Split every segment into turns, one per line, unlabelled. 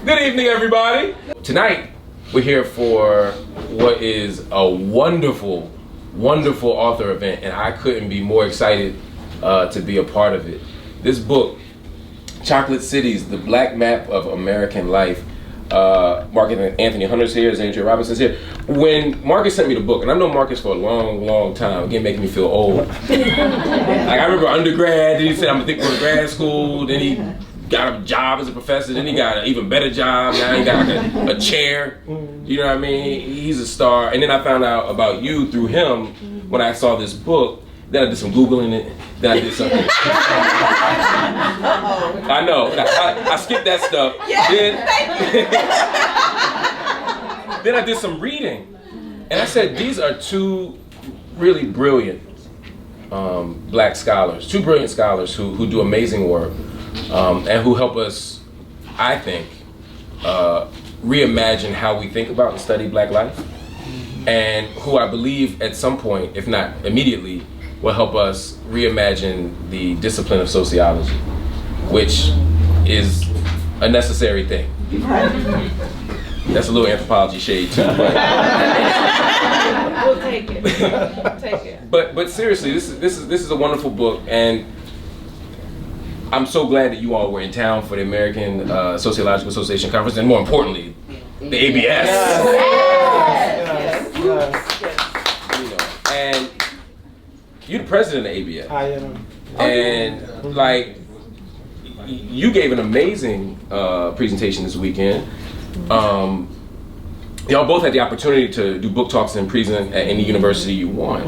Good evening, everybody. Tonight, we're here for what is a wonderful, wonderful author event, and I couldn't be more excited to be a part of it. This book, Chocolate Cities, The Black Map of American Life. Marcus Anthony Hunter's here, Zandria Robinson's here. When Marcus sent me the book, and I've known Marcus for a long, long time, again making me feel old. Like I remember undergrad, then he said I'm gonna go to grad school, then he got a job as a professor, then he got an even better job, now he got like a chair, you know what I mean? He's a star. And then I found out about you through him when I saw this book. Then I did some Googling it, then I did something. I know, I skipped that stuff. Then I did some reading. And I said, these are two really brilliant black scholars, two brilliant scholars who do amazing work and who help us, I think, reimagine how we think about and study black life, and who I believe at some point, if not immediately, will help us reimagine the discipline of sociology, which is a necessary thing. That's a little anthropology shade too, but
we'll take it. We'll take it.
But seriously, this is a wonderful book, and I'm so glad that you all were in town for the American Sociological Association conference, and more importantly, the ABS.
Yes.
You know, and you're the president of ABS.
I am.
And like, you gave an amazing presentation this weekend. Y'all both had the opportunity to do book talks and present at any university you want.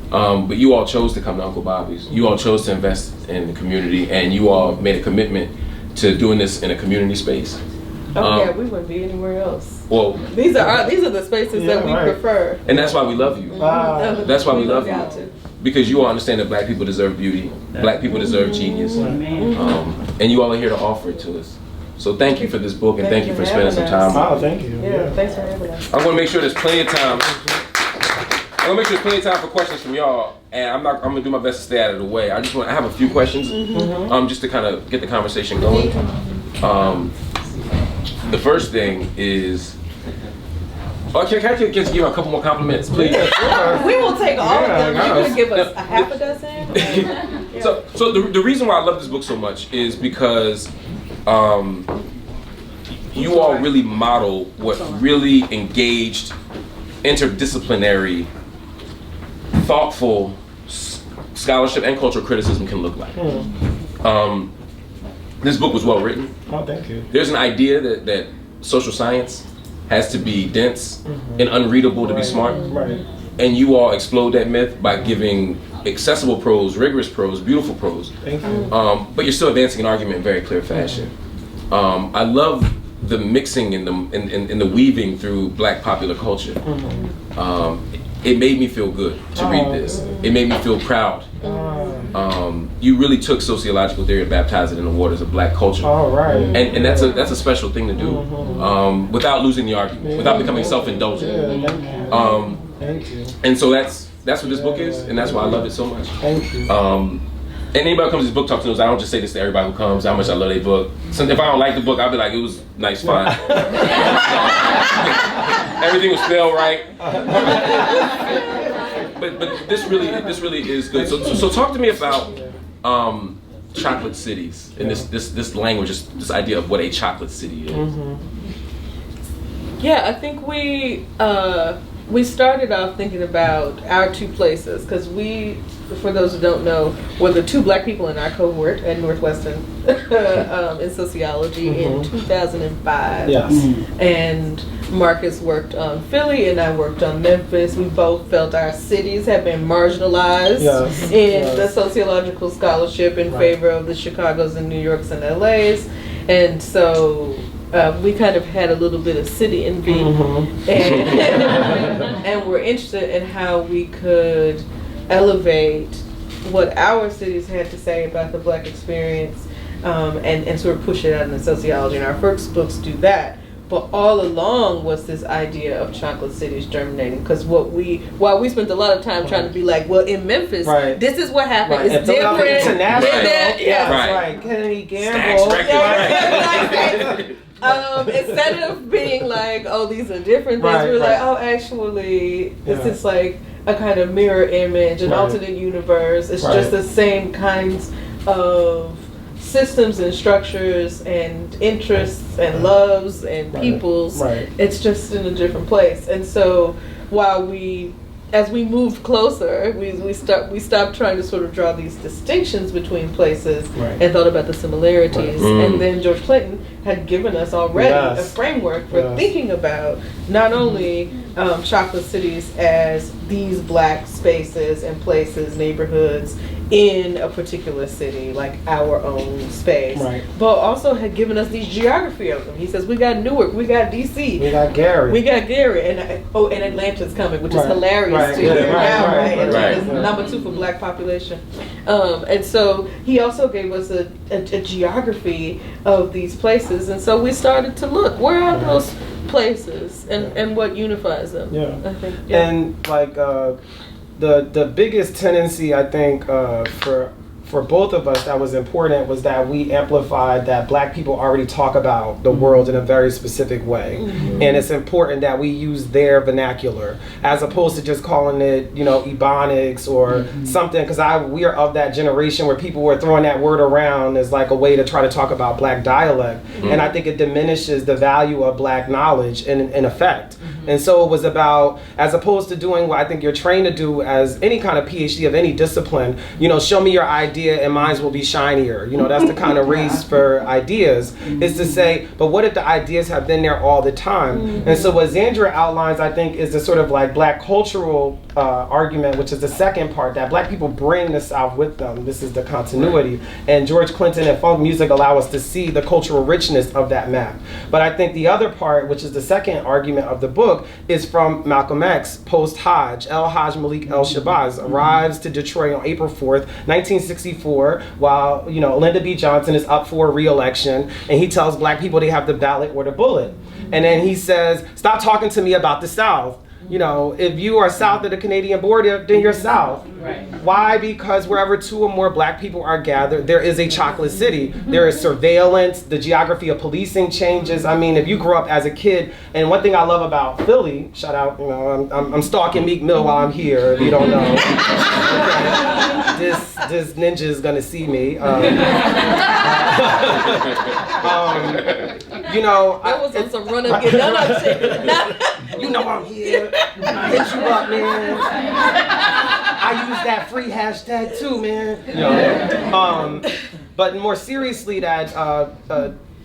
But you all chose to come to Uncle Bobbie's. You all chose to invest in the community, and you all made a commitment to doing this in a community space.
Yeah, we wouldn't be anywhere else.
Well,
these are the spaces that we prefer.
And that's why we love you. That's why we love you. Because you all understand that black people deserve beauty, black people deserve genius, and you all are here to offer it to us. So thank you for this book, and thank you for spending some time.
Oh, thank you.
Yeah, thanks for having us.
I'm going to make sure there's plenty of time. I'm going to make sure there's plenty of time for questions from y'all, and I'm going to do my best to stay out of the way. I have a few questions, just to kind of get the conversation going. The first thing is, can I just give you a couple more compliments, please?
We will take all of them. You can give us a half a dozen.
So the reason why I love this book so much is because you all really model what really engaged, interdisciplinary, thoughtful scholarship and cultural criticism can look like. This book was well written.
Oh, thank you.
There's an idea that social science has to be dense and unreadable to be smart.
Right.
And you all explode that myth by giving accessible prose, rigorous prose, beautiful prose.
Thank you.
But you're still advancing an argument in very clear fashion. I love the mixing and the weaving through black popular culture. It made me feel good to read this. It made me feel proud. You really took sociological theory and baptized it in the waters of black culture. And that's a special thing to do, without losing the argument, without becoming self-indulgent.
Thank you.
And so that's what this book is, and that's why I love it so much.
Thank you.
And anybody who comes to this book talk knows I don't just say this to everybody who comes, how much I love their book. So if I don't like the book, I'll be like, it was nice, fine. Everything was spelled right. But this really is good. So talk to me about chocolate cities and this language, this idea of what a chocolate city is.
Yeah, I think we started off thinking about our two places, because we, for those who don't know, were the two black people in our cohort at Northwestern in sociology in 2005.
Yes.
And Marcus worked on Philly and I worked on Memphis. We both felt our cities have been marginalized in the sociological scholarship in favor of the Chicagos and New Yorks and LAs. And so we kind of had a little bit of city envy, and we're interested in how we could elevate what our cities had to say about the black experience, and sort of push it out into sociology. And our first books do that. But all along was this idea of chocolate cities germinating, because while we spent a lot of time trying to be like, well, in Memphis, this is what happened. It's different.
International.
Right.
Kennedy Gamble.
Instead of being like, oh, these are different things, we're like, oh, actually, this is like a kind of mirror image, an alternate universe. It's just the same kinds of systems and structures and interests and loves and peoples. It's just in a different place. And so while as we moved closer, we stopped trying to sort of draw these distinctions between places and thought about the similarities. And then George Clinton had given us already a framework for thinking about not only chocolate cities as these black spaces and places, neighborhoods in a particular city, like our own space, but also had given us the geography of them. He says, we got Newark, we got DC,
we got Gary,
and Atlanta's coming, which is hilarious to hear now, Atlanta's number 2 for black population. And so he also gave us a geography of these places, and so we started to look, where are those places and what unifies them? I think,
and like the biggest tendency I think for both of us that was important was that we amplified that black people already talk about the world in a very specific way. And it's important that we use their vernacular as opposed to just calling it, Ebonics or something, because we are of that generation where people were throwing that word around as like a way to try to talk about black dialect. And I think it diminishes the value of black knowledge in effect. And so it was about, as opposed to doing what I think you're trained to do as any kind of PhD of any discipline, show me your idea and mine will be shinier. That's the kind of race for ideas, is to say, but what if the ideas have been there all the time? And so what Zandria outlines, I think, is the sort of like black cultural argument, which is the second part, that black people bring the South with them. This is the continuity. And George Clinton and funk music allow us to see the cultural richness of that map. But I think the other part, which is the second argument of the book, is from Malcolm X, post-Hajj. El-Hajj Malik El-Shabazz arrives to Detroit on April 4th, 1964, while, Lyndon B. Johnson is up for re-election, and he tells black people they have the ballot or the bullet. And then he says, stop talking to me about the South. If you are south of the Canadian border, then you're south. Why? Because wherever 2 or more black people are gathered, there is a chocolate city. There is surveillance. The geography of policing changes. I mean, if you grew up as a kid, and one thing I love about Philly, shout out, I'm stalking Meek Mill while I'm here, if you don't know. This ninja is gonna see me.
I was on some run up, get done up shit.
I'm here. I hit you up, man. I use that free hashtag too, man. But more seriously, that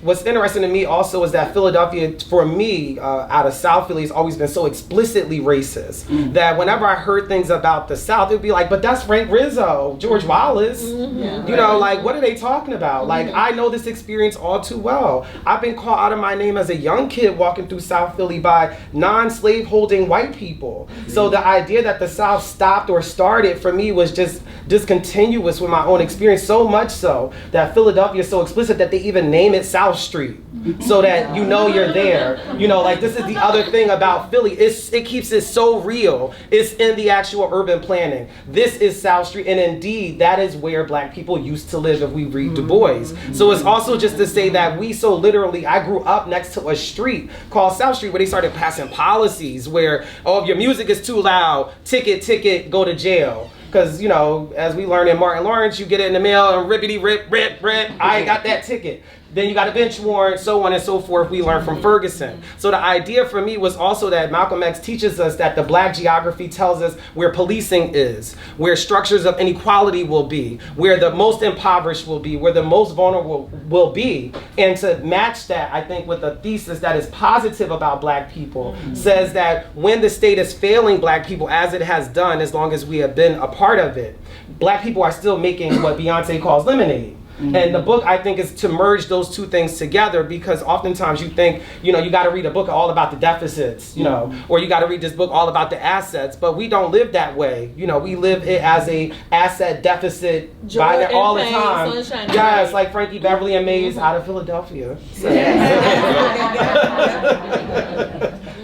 what's interesting to me also is that Philadelphia, for me, out of South Philly, has always been so explicitly racist that whenever I heard things about the South, it would be like, but that's Frank Rizzo, George Wallace. Like, what are they talking about? Like, I know this experience all too well. I've been called out of my name as a young kid walking through South Philly by non-slave holding white people. So the idea that the South stopped or started for me was just discontinuous with my own experience, so much so that Philadelphia is so explicit that they even name it South Street, so that you're there. Like, this is the other thing about Philly. It keeps it so real. It's in the actual urban planning. This is South Street, and indeed, that is where black people used to live if we read Du Bois. So it's also just to say that I grew up next to a street called South Street where they started passing policies where, if your music is too loud, ticket, go to jail. Because, as we learned in Martin Lawrence, you get it in the mail and rippity rip, I got that ticket. Then you got a bench warrant, so on and so forth, we learned from Ferguson. So the idea for me was also that Malcolm X teaches us that the black geography tells us where policing is, where structures of inequality will be, where the most impoverished will be, where the most vulnerable will be. And to match that, I think, with a thesis that is positive about black people, says that when the state is failing black people, as it has done as long as we have been a part of it, black people are still making what Beyonce calls lemonade. And the book, I think, is to merge those two things together, because oftentimes you think, you got to read a book all about the deficits, or you got to read this book all about the assets, but we don't live that way. We live it as a asset deficit all the time. Yes, like Frankie Beverly and Mays out of Philadelphia.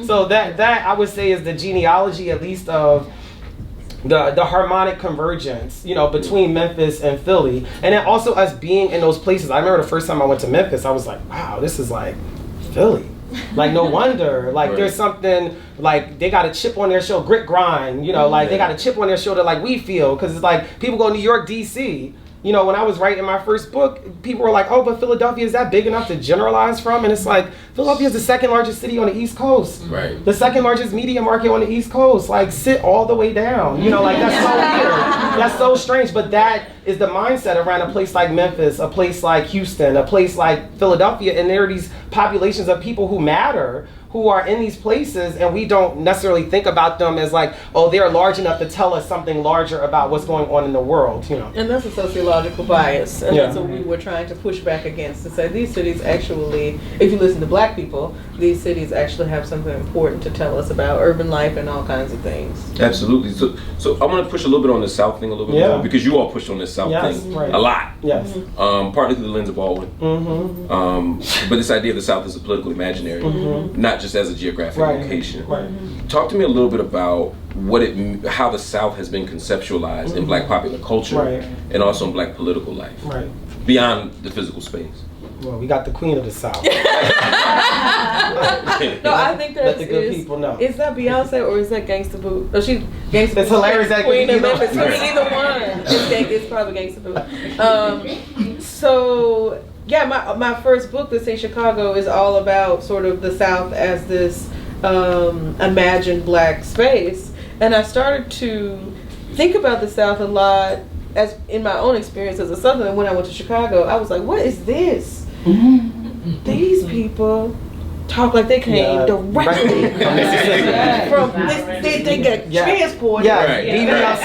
So that I would say is the genealogy, at least, of the harmonic convergence, between Memphis and Philly. And then also us being in those places. I remember the first time I went to Memphis, I was like, wow, this is like Philly. Like, no wonder. Like, there's something, like, they got a chip on their shoulder, grit grind, you know, like, they got a chip on their shoulder like we feel. Because it's like, people go to New York, D.C., you know, when I was writing my first book, people were like, oh, but Philadelphia, is that big enough to generalize from? And it's like, Philadelphia is the second largest city on the East Coast.
Right.
The second largest media market on the East Coast. Like, sit all the way down. You know, like, that's so weird. That's so strange. But that is the mindset around a place like Memphis, a place like Houston, a place like Philadelphia. And there are these populations of people who matter, who are in these places, and we don't necessarily think about them as like, oh, they're large enough to tell us something larger about what's going on in the world, you know.
And that's a sociological bias, and that's what we were trying to push back against, to say these cities actually, if you listen to Black people, these cities actually have something important to tell us about urban life and all kinds of things.
Absolutely. So I want to push a little bit on the South thing a little bit more, because you all pushed on this South thing a lot.
Yes.
Partly through the lens of Baldwin. But this idea of the South as a political imaginary, not just as a geographic location. Talk to me a little bit about how the South has been conceptualized in Black popular culture and also in Black political life, beyond the physical space.
Well, we got the Queen of the South.
No, I think that
let the good people know.
Is that Beyonce or is that Gangsta Boo? No, she's Gangsta Boo.
It's hilarious that
Queen of
either
Memphis.
one.
Either one. It's probably Gangsta Boo. So yeah, my first book, This Ain't Chicago, is all about sort of the South as this imagined Black space, and I started to think about the South a lot as in my own experience as a Southerner. When I went to Chicago, I was like, what is this? These people talk like they came directly from this. They get transported in the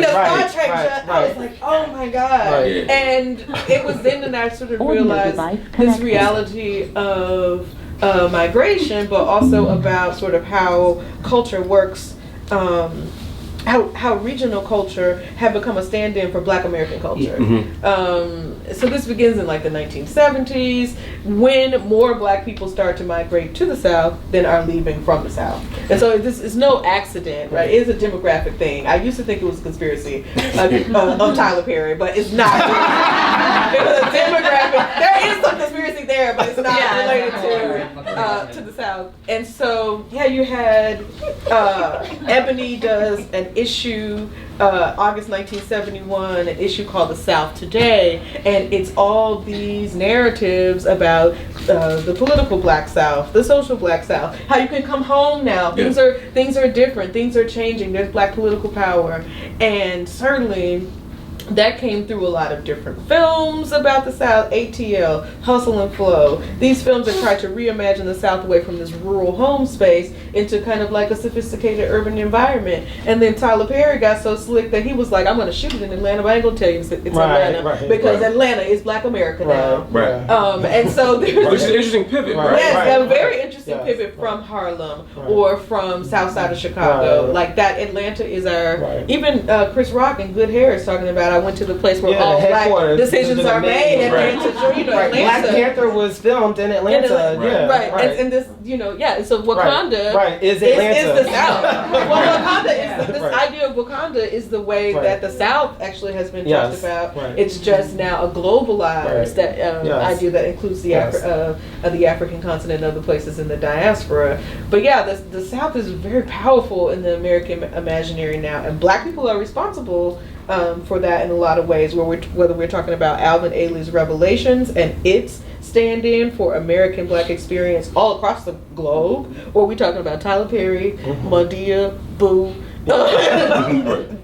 Star Trek. I was like, oh my God. And it was then that I sort of realized this reality of migration, but also about sort of how culture works, how regional culture had become a stand-in for Black American culture. So this begins in like the 1970s, when more Black people start to migrate to the South than are leaving from the South. And so this is no accident, right? It is a demographic thing. I used to think it was a conspiracy of Tyler Perry, but it's not. It was a demographic. There is some conspiracy there, but it's not related to the South. And so, yeah, you had Ebony does an issue, August 1971, an issue called The South Today, and it's all these narratives about the political Black South, the social Black South, how you can come home now. Things are different, things are changing, there's Black political power, and certainly that came through a lot of different films about the South. ATL, Hustle and Flow. These films that tried to reimagine the South away from this rural home space into kind of like a sophisticated urban environment. And then Tyler Perry got so slick that he was like, I'm going to shoot it in Atlanta, but I ain't going to tell you it's Atlanta. Because Atlanta is Black America now. And so there's...
Which is an interesting pivot,
Yes, a very interesting pivot from Harlem or from South Side of Chicago. Like that Atlanta is our... Even Chris Rock and Good Hair is talking about, I went to the place where all Black decisions are made, and Atlanta.
Black Panther was filmed in Atlanta.
And this, so Wakanda
is Atlanta.
Is the South. Well, Wakanda is this idea of Wakanda is the way that the South actually has been talked about. It's just now a globalized idea that includes the African continent and other places in the diaspora. But yeah, the South is very powerful in the American imaginary now, and Black people are responsible for that in a lot of ways, whether we're talking about Alvin Ailey's Revelations and its stand-in for American Black experience all across the globe, or we're talking about Tyler Perry, Madea, Boo,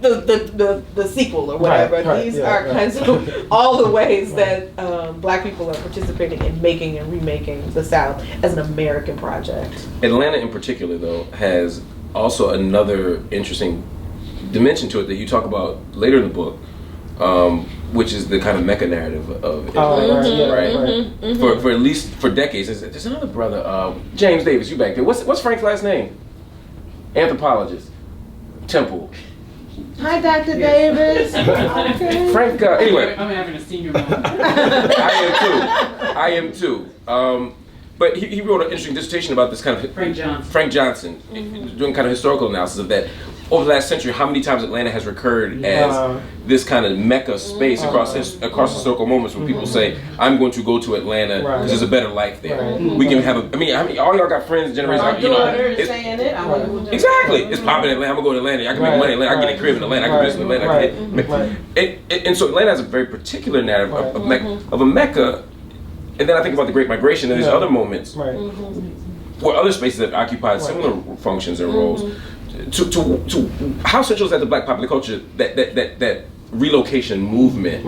the sequel or whatever. These are kinds of all the ways that Black people are participating in making and remaking the South as an American project.
Atlanta in particular, though, has also another interesting dimension to it that you talk about later in the book, which is the kind of Mecca narrative of Atlanta, For at least for decades. There's another brother, James Davis. You back there? What's Frank's last name? Anthropologist. Temple.
Hi, Dr. Davis.
Frank. Anyway,
I'm having a senior moment.
I am too. But he wrote an interesting dissertation about this kind of
Frank Johnson.
Frank Johnson, doing kind of historical analysis of that. over the last century, how many times Atlanta has recurred as this kind of Mecca space across historical moments where people say, I'm going to go to Atlanta because there's a better life there. We can have I mean, all y'all got friends, generations, you know. Exactly. It's popping in Atlanta. I'm going to go to Atlanta. I can make money in Atlanta. I can get a crib in Atlanta. I can visit in Atlanta. And so Atlanta has a very particular narrative of a Mecca. And then I think about the Great Migration and these other moments where other spaces have occupied similar functions and roles. To how central is that to Black popular culture, that relocation movement?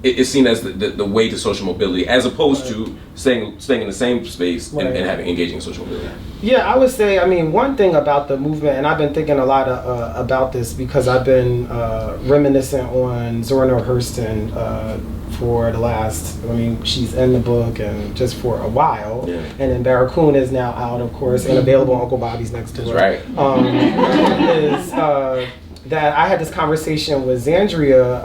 Is seen as the way to social mobility, as opposed to staying in the same space and engaging in social mobility.
Yeah, I would say, I mean, one thing about the movement, and I've been thinking a lot about this because I've been reminiscent on Zora Neale Hurston for the last, I mean, she's in the book and just for a while. And then Barracoon is now out, of course, and available on Uncle Bobbie's next door.
That's
right. That I had this conversation with Zandria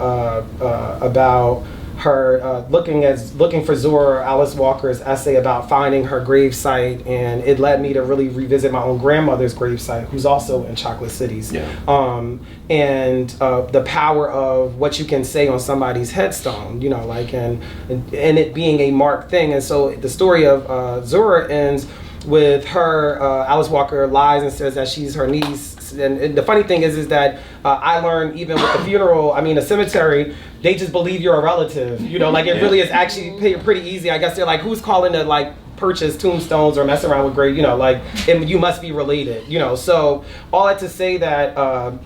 about her looking for Zora Alice Walker's essay about finding her gravesite, and it led me to really revisit my own grandmother's gravesite, who's also in Chocolate Cities, and the power of what you can say on somebody's headstone, you know, like and it being a marked thing. And so the story of Zora ends with her, Alice Walker lies and says that she's her niece. And the funny thing is that I learned even with the funeral, I mean, the cemetery, they just believe you're a relative. You know, like it really is actually pretty easy. I guess they're like, who's calling to like purchase tombstones or mess around with grave, you know, like you must be related, you know. So all that to say that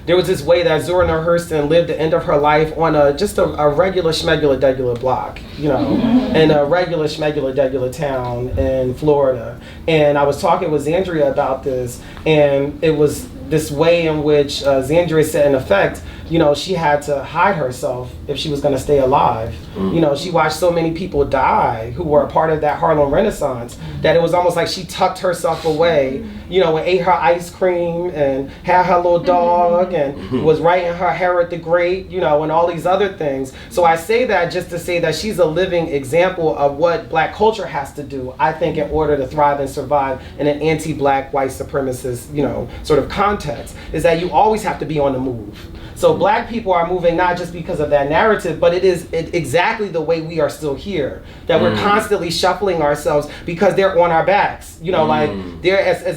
there was this way that Zora Neale Hurston lived the end of her life on just a regular schmegula-degula block, you know, in a regular schmegula-degula town in Florida. And I was talking with Zandria about this, and it was this way in which Zandria said, in effect, you know, she had to hide herself if she was going to stay alive. You know, she watched so many people die who were a part of that Harlem Renaissance that it was almost like she tucked herself away, you know, and ate her ice cream and had her little dog and was writing her Herod the Great, you know, and all these other things. So I say that just to say that she's a living example of what Black culture has to do, I think, in order to thrive and survive in an anti-Black, white supremacist, you know, sort of context, is that you always have to be on the move. So Black people are moving not just because of that narrative, but it is exactly the way we are still here. That we're constantly shuffling ourselves because they're on our backs. You know, like they're as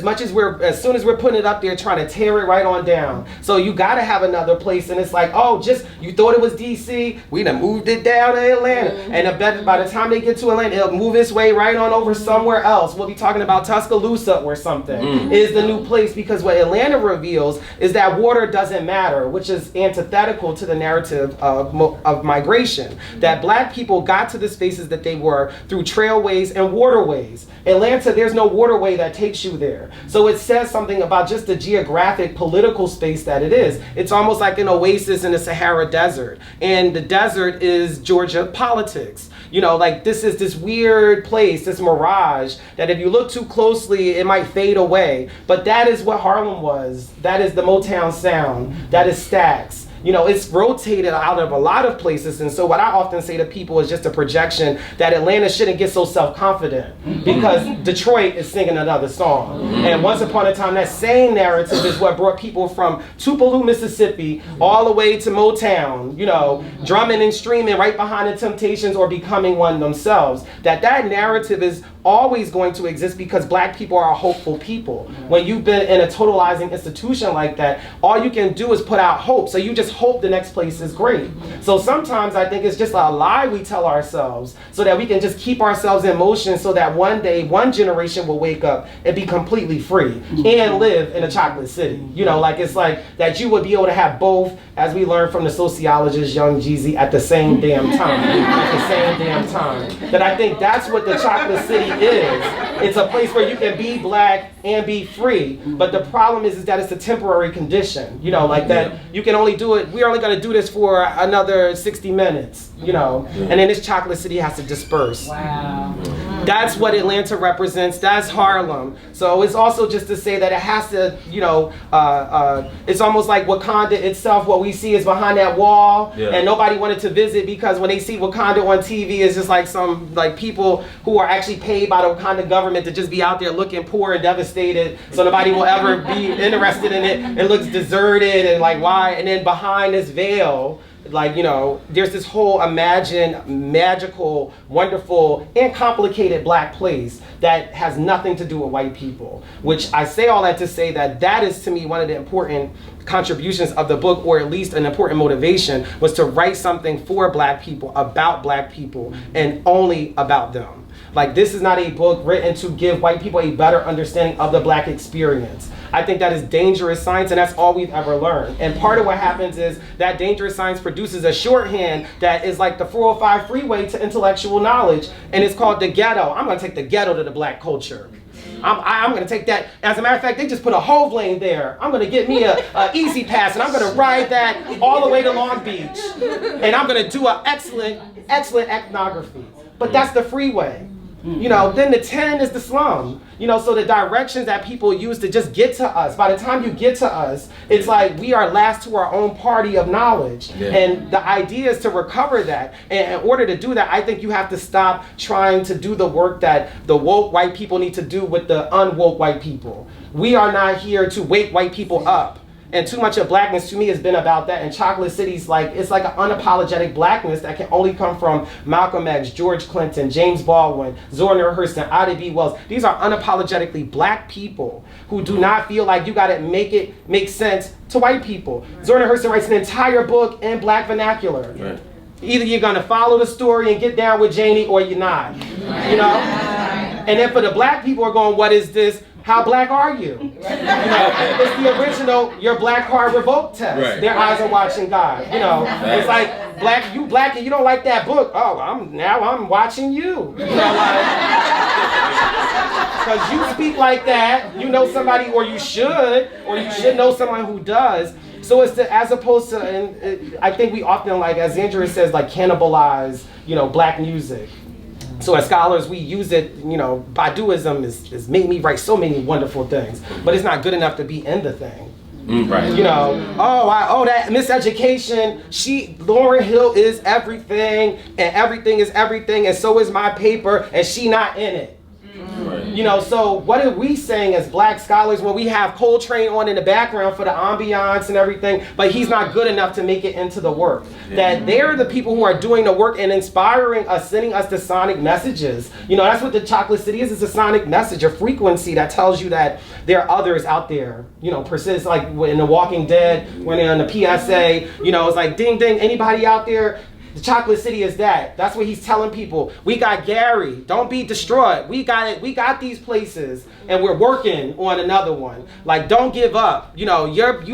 soon as we're putting it up, they're trying to tear it right on down. So you got to have another place, and it's like, oh, just you thought it was DC, we done moved it down to Atlanta, and by the time they get to Atlanta, it'll move its way right on over somewhere else. We'll be talking about Tuscaloosa or something. Is the new place, because what Atlanta reveals is that water doesn't matter, which is antithetical to the narrative of migration, that Black people got to the spaces that they were through trailways and waterways. Atlanta, there's no waterway that takes you there. So it says something about just the geographic political space that it is. It's almost like an oasis in the Sahara Desert, and the desert is Georgia politics. You know, like this is this weird place, this mirage, that if you look too closely, it might fade away. But that is what Harlem was. That is the Motown sound. That is Stax. You know, it's rotated out of a lot of places. And so what I often say to people is just a projection that Atlanta shouldn't get so self-confident because Detroit is singing another song. And once upon a time, that same narrative is what brought people from Tupelo, Mississippi, all the way to Motown, you know, drumming and streaming right behind the Temptations or becoming one themselves. That narrative is always going to exist because Black people are a hopeful people. When you've been in a totalizing institution like that, all you can do is put out hope. So you just hope the next place is great. So sometimes I think it's just a lie we tell ourselves so that we can just keep ourselves in motion so that one day one generation will wake up and be completely free and live in a chocolate city. You know, like it's like that you would be able to have both, as we learned from the sociologist Young Jeezy, at the same damn time. At the same damn time. That I think that's what the chocolate city is. It's a place where you can be Black and be free. But the problem is that it's a temporary condition. You know, like that you can only do it, we're only going to do this for another 60 minutes, you know, and then this chocolate city has to disperse.
Wow.
That's what Atlanta represents. That's Harlem. So it's also just to say that it has to, it's almost like Wakanda itself. What we see is behind that wall, and nobody wanted to visit because when they see Wakanda on TV, it's just like some people who are actually paid by the Wakanda government to just be out there looking poor and devastated. So nobody will ever be interested in it. It looks deserted and like why? And then behind this veil, there's this whole imagined, magical, wonderful, and complicated black place that has nothing to do with white people. Which I say all that to say that is to me one of the important contributions of the book, or at least an important motivation, was to write something for black people, about black people, and only about them. This is not a book written to give white people a better understanding of the black experience. I think that is dangerous science, and that's all we've ever learned. And part of what happens is that dangerous science produces a shorthand that is like the 405 freeway to intellectual knowledge, and it's called the ghetto. I'm gonna take the ghetto to the black culture. I'm going to take that. As a matter of fact, they just put a Hove lane there. I'm going to get me a easy pass, and I'm going to ride that all the way to Long Beach. And I'm going to do an excellent ethnography. But that's the freeway. Then the 10 is the slum. So the directions that people use to just get to us, by the time you get to us, it's like we are last to our own party of knowledge. And the idea is to recover that. And in order to do that, I think you have to stop trying to do the work that the woke white people need to do with the unwoke white people. We are not here to wake white people up. And too much of blackness to me has been about that. And Chocolate City's it's like an unapologetic blackness that can only come from Malcolm X, George Clinton, James Baldwin, Zora Neale Hurston, Ida B. Wells. These are unapologetically black people who do not feel like you gotta make it make sense to white people. Zora Neale Hurston writes an entire book in black vernacular. Right. Either you're gonna follow the story and get down with Janie or you're not, And then for the black people are going, what is this? How black are you? It's the original "your black card revoked" test. Right. Their eyes are watching God. It's like black, you black and you don't like that book. Oh, I'm watching you. Because you speak like that, you know somebody, or you should know someone who does. So it's as opposed to, and I think we often as Zandria says, cannibalize, black music. So as scholars, we use it, Baduism is made me write so many wonderful things, but it's not good enough to be in the thing. Right. That miseducation, Lauryn Hill is everything, and everything is everything, and so is my paper, and she not in it. Right. So what are we saying as black scholars when we have Coltrane on in the background for the ambiance and everything, but he's not good enough to make it into the work? That they're the people who are doing the work and inspiring us, sending us the sonic messages. That's what the Chocolate City is. It's a sonic message, a frequency that tells you that there are others out there, persist, like in The Walking Dead, when they're on the PSA, it's like ding, ding, anybody out there? The Chocolate City is that. That's what he's telling people. We got Gary. Don't be destroyed. We got it. We got these places, and we're working on another one. Don't give up. You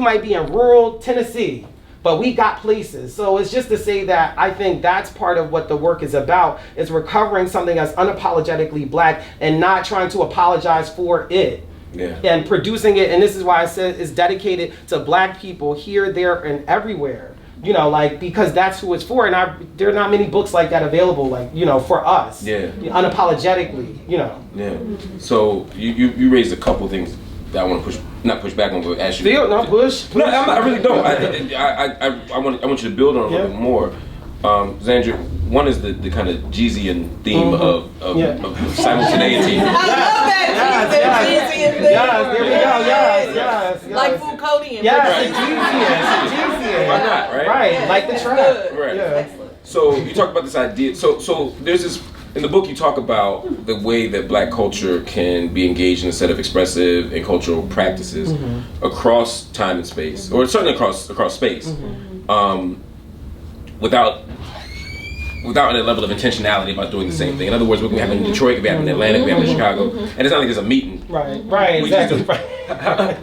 might be in rural Tennessee, but we got places. So it's just to say that I think that's part of what the work is about, is recovering something that's unapologetically black and not trying to apologize for it. Yeah. And producing it, and this is why I said it's dedicated to black people here, there, and everywhere. Because that's who it's for, and there are not many books like that available, for us. Yeah. Unapologetically,
Yeah. So you raised a couple things that I want to not push back on, but ask you.
Push.
No, I really don't. I want you to build on a little bit more. Zandria, one is the kind of Jeezian theme of simultaneity.
I love that Jeezian theme.
Yes, there we go. Yes.
Like Foucauldian.
Yes, Jeezian.
Why not, right?
Right, like the trap.
Right.
Yeah.
Excellent. So you talk about this idea. So there's this, in the book you talk about the way that black culture can be engaged in a set of expressive and cultural practices across time and space, or certainly across space, without any level of intentionality about doing the same thing. In other words, what we have in Detroit, we have in Atlanta, we have in Chicago, and it's not like there's a meeting.
Right, exactly.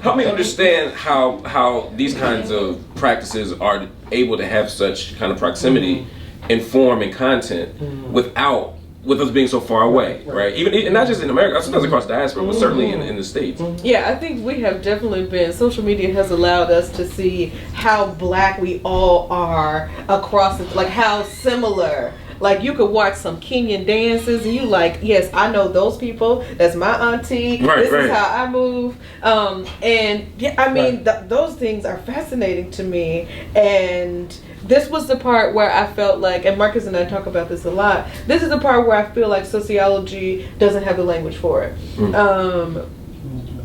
Help me understand how these kinds of practices are able to have such kind of proximity in form and content with us being so far away, right? Even, and not just in America, sometimes across diaspora, but certainly in the States.
Yeah, I think we have definitely been, social media has allowed us to see how black we all are across, how similar Like you could watch some Kenyan dances and you like, yes, I know those people. That's my auntie. This is how I move. And yeah, I mean, those things are fascinating to me. And this was the part where I felt like, and Marcus and I talk about this a lot, this is the part where I feel like sociology doesn't have the language for it.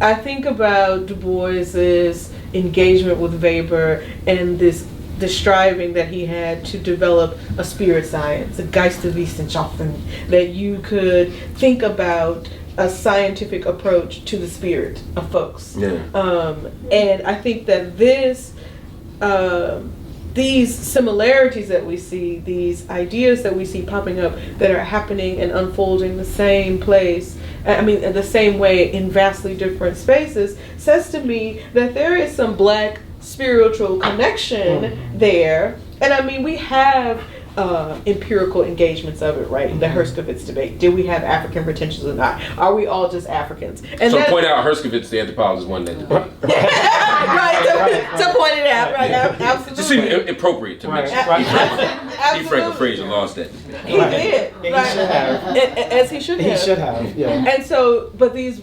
I think about Du Bois's engagement with Weber and the striving that he had to develop a spirit science, a Geisteswissenschaften, that you could think about a scientific approach to the spirit of folks. And I think that these similarities that we see, these ideas that we see popping up that are happening and unfolding the same place, I mean, the same way in vastly different spaces, says to me that there is some Black spiritual connection there. And I mean, we have empirical engagements of it, right? The Herskovits debate. Did we have African pretensions or not? Are we all just Africans? And
so point out Herskovits, the anthropologist, won that debate.
Right, to point it out, right? Absolutely.
Just seemed appropriate to mention. He Franklin Fraser lost that.
He did.
He should have.
As he should have.
He should have, yeah.
And so,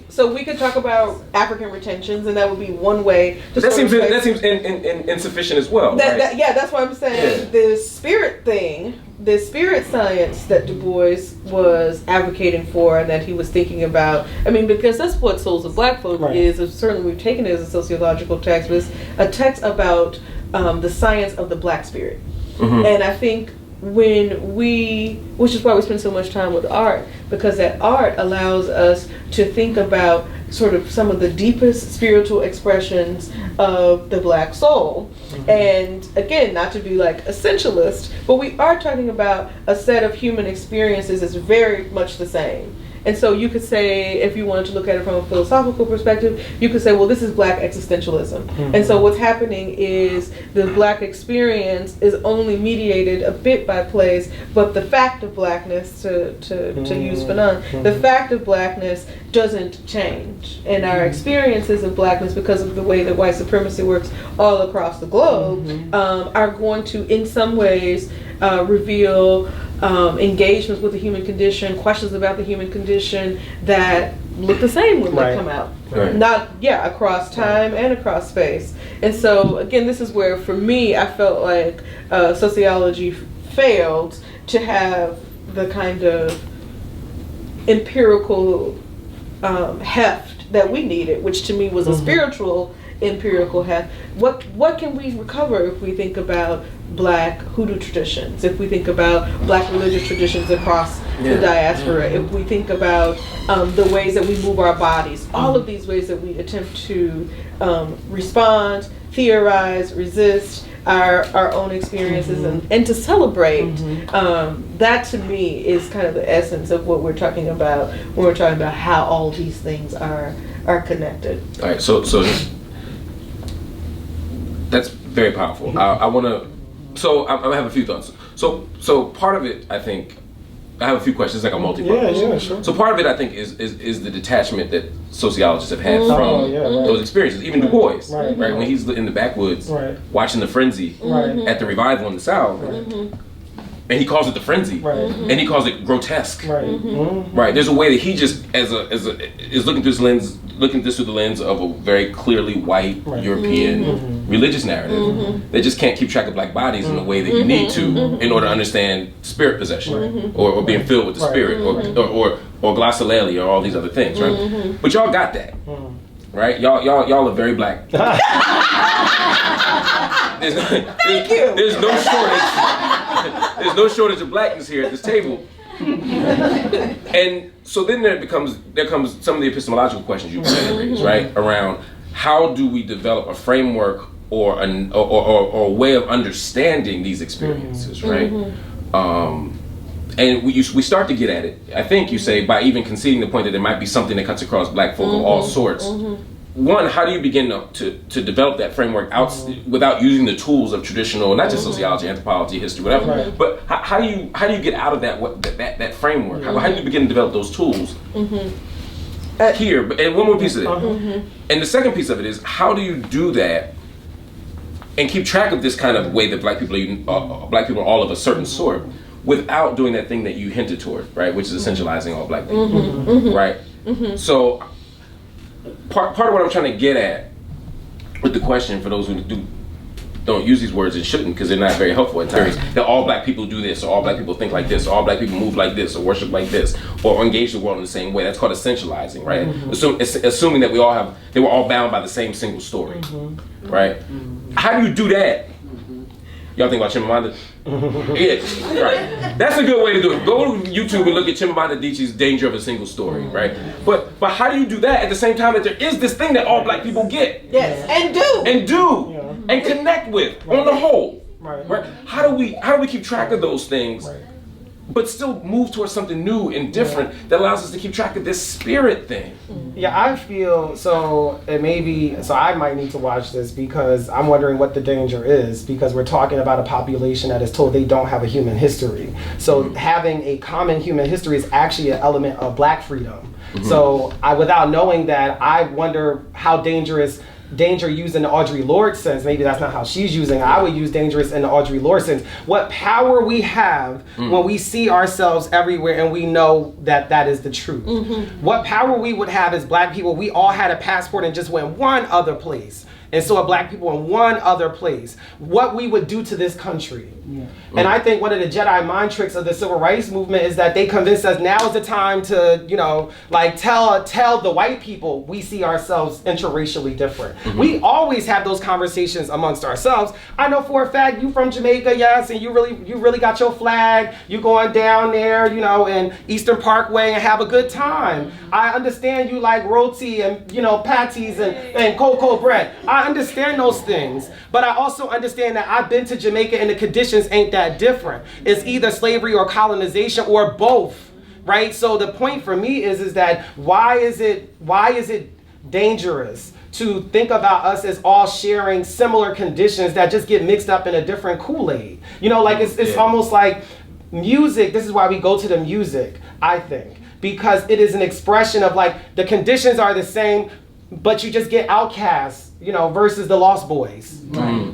so we could talk about African retentions, and that would be one way.
That seems insufficient as well. Right?
Yeah, that's why I'm saying this spirit thing, this spirit science that Du Bois was advocating for and that he was thinking about. I mean, because that's what Souls of Black Folk is. Certainly, we've taken it as a sociological text, but it's a text about the science of the Black spirit. And I think which is why we spend so much time with art, because that art allows us to think about sort of some of the deepest spiritual expressions of the Black soul. And again, not to be like essentialist, but we are talking about a set of human experiences that's very much the same. And so you could say, if you wanted to look at it from a philosophical perspective, you could say, well, this is Black existentialism. And so what's happening is the Black experience is only mediated a bit by place, but the fact of Blackness, to use Fanon, the fact of Blackness doesn't change. And our experiences of Blackness, because of the way that white supremacy works all across the globe, are going to, in some ways, reveal engagements with the human condition, questions about the human condition that look the same when they come out. Not, across time and across space. And so, again, this is where, for me, I felt like sociology failed to have the kind of empirical heft that we needed, which to me was a spiritual empirical heft. What can we recover if we think about Black hoodoo traditions, if we think about Black religious traditions across the diaspora, if we think about the ways that we move our bodies, all of these ways that we attempt to respond, theorize, resist our own experiences, and to celebrate, that to me is kind of the essence of what we're talking about when we're talking about how all these things are connected.
All right, so that's very powerful. I want to. So I have a few thoughts. So part of it, I think, I have a few questions, like a multi-part.
Yeah, sure.
So part of it, I think, is the detachment that sociologists have had from those experiences. Even Du Bois, right? When he's in the backwoods, watching the frenzy at the revival in the South, and he calls it the frenzy, and he calls it grotesque, right? There's a way that he just is looking through the lens of a very clearly white European religious narrative that just can't keep track of Black bodies in the way that you need to in order to understand spirit possession or being filled with the spirit or glossolalia or all these other things, right? But y'all got that, right? Y'all are very Black.
Thank you.
There's no shortage. There's no shortage of Blackness here at this table. And so then there comes some of the epistemological questions you raise, right? Around how do we develop a framework or a way of understanding these experiences, right? And we start to get at it. I think you say by even conceding the point that there might be something that cuts across Black folk of all sorts. One, how do you begin to develop that framework without using the tools of traditional, not just sociology, anthropology, history, whatever, but how do you get out of that framework? How do you begin to develop those tools here? And one more piece of it. And the second piece of it is, how do you do that and keep track of this kind of way that Black people are all of a certain sort without doing that thing that you hinted toward, right? Which is essentializing all black people, right? So part of what I'm trying to get at with the question, for those who don't use these words and shouldn't, because they're not very helpful at times, that all black people do this, or all black people think like this, or all black people move like this, or worship like this, or engage the world in the same way. That's called essentializing, right? Assuming that they were all bound by the same single story, right? How do you do that? Y'all think about Chimamanda? Yeah, right. That's a good way to do it. Go to YouTube and look at Chimamanda Adichie's Danger of a Single Story, right? But how do you do that at the same time that there is this thing that all black people get?
Yes, and do.
And connect with on the whole,
Right.
How do we keep track of those things, but still move towards something new and different that allows us to keep track of this spirit thing?
Yeah, I feel so. It may be so. I might need to watch this because I'm wondering what the danger is, because we're talking about a population that is told they don't have a human history. So having a common human history is actually an element of black freedom. So without knowing that, I wonder how dangerous. Danger used in the Audre Lorde sense, maybe that's not how she's using it. I would use dangerous in the Audre Lorde sense. What power we have when we see ourselves everywhere and we know that that is the truth. What power we would have as black people, we all had a passport and just went one other place. And so are black people in one other place. What we would do to this country. And I think one of the Jedi mind tricks of the civil rights movement is that they convince us now is the time to, tell the white people we see ourselves interracially different. We always have those conversations amongst ourselves. I know for a fact you from Jamaica, yes, and you really got your flag. You going down there, in Eastern Parkway and have a good time. I understand you like roti and patties and cocoa bread. I understand those things, but I also understand that I've been to Jamaica and the conditions ain't that different. It's either slavery or colonization or both, right? So the point for me is that why is it dangerous to think about us as all sharing similar conditions that just get mixed up in a different Kool-Aid? It's almost like music. This is why we go to the music, I think, because it is an expression of the conditions are the same, but you just get outcasts, versus the Lost Boys.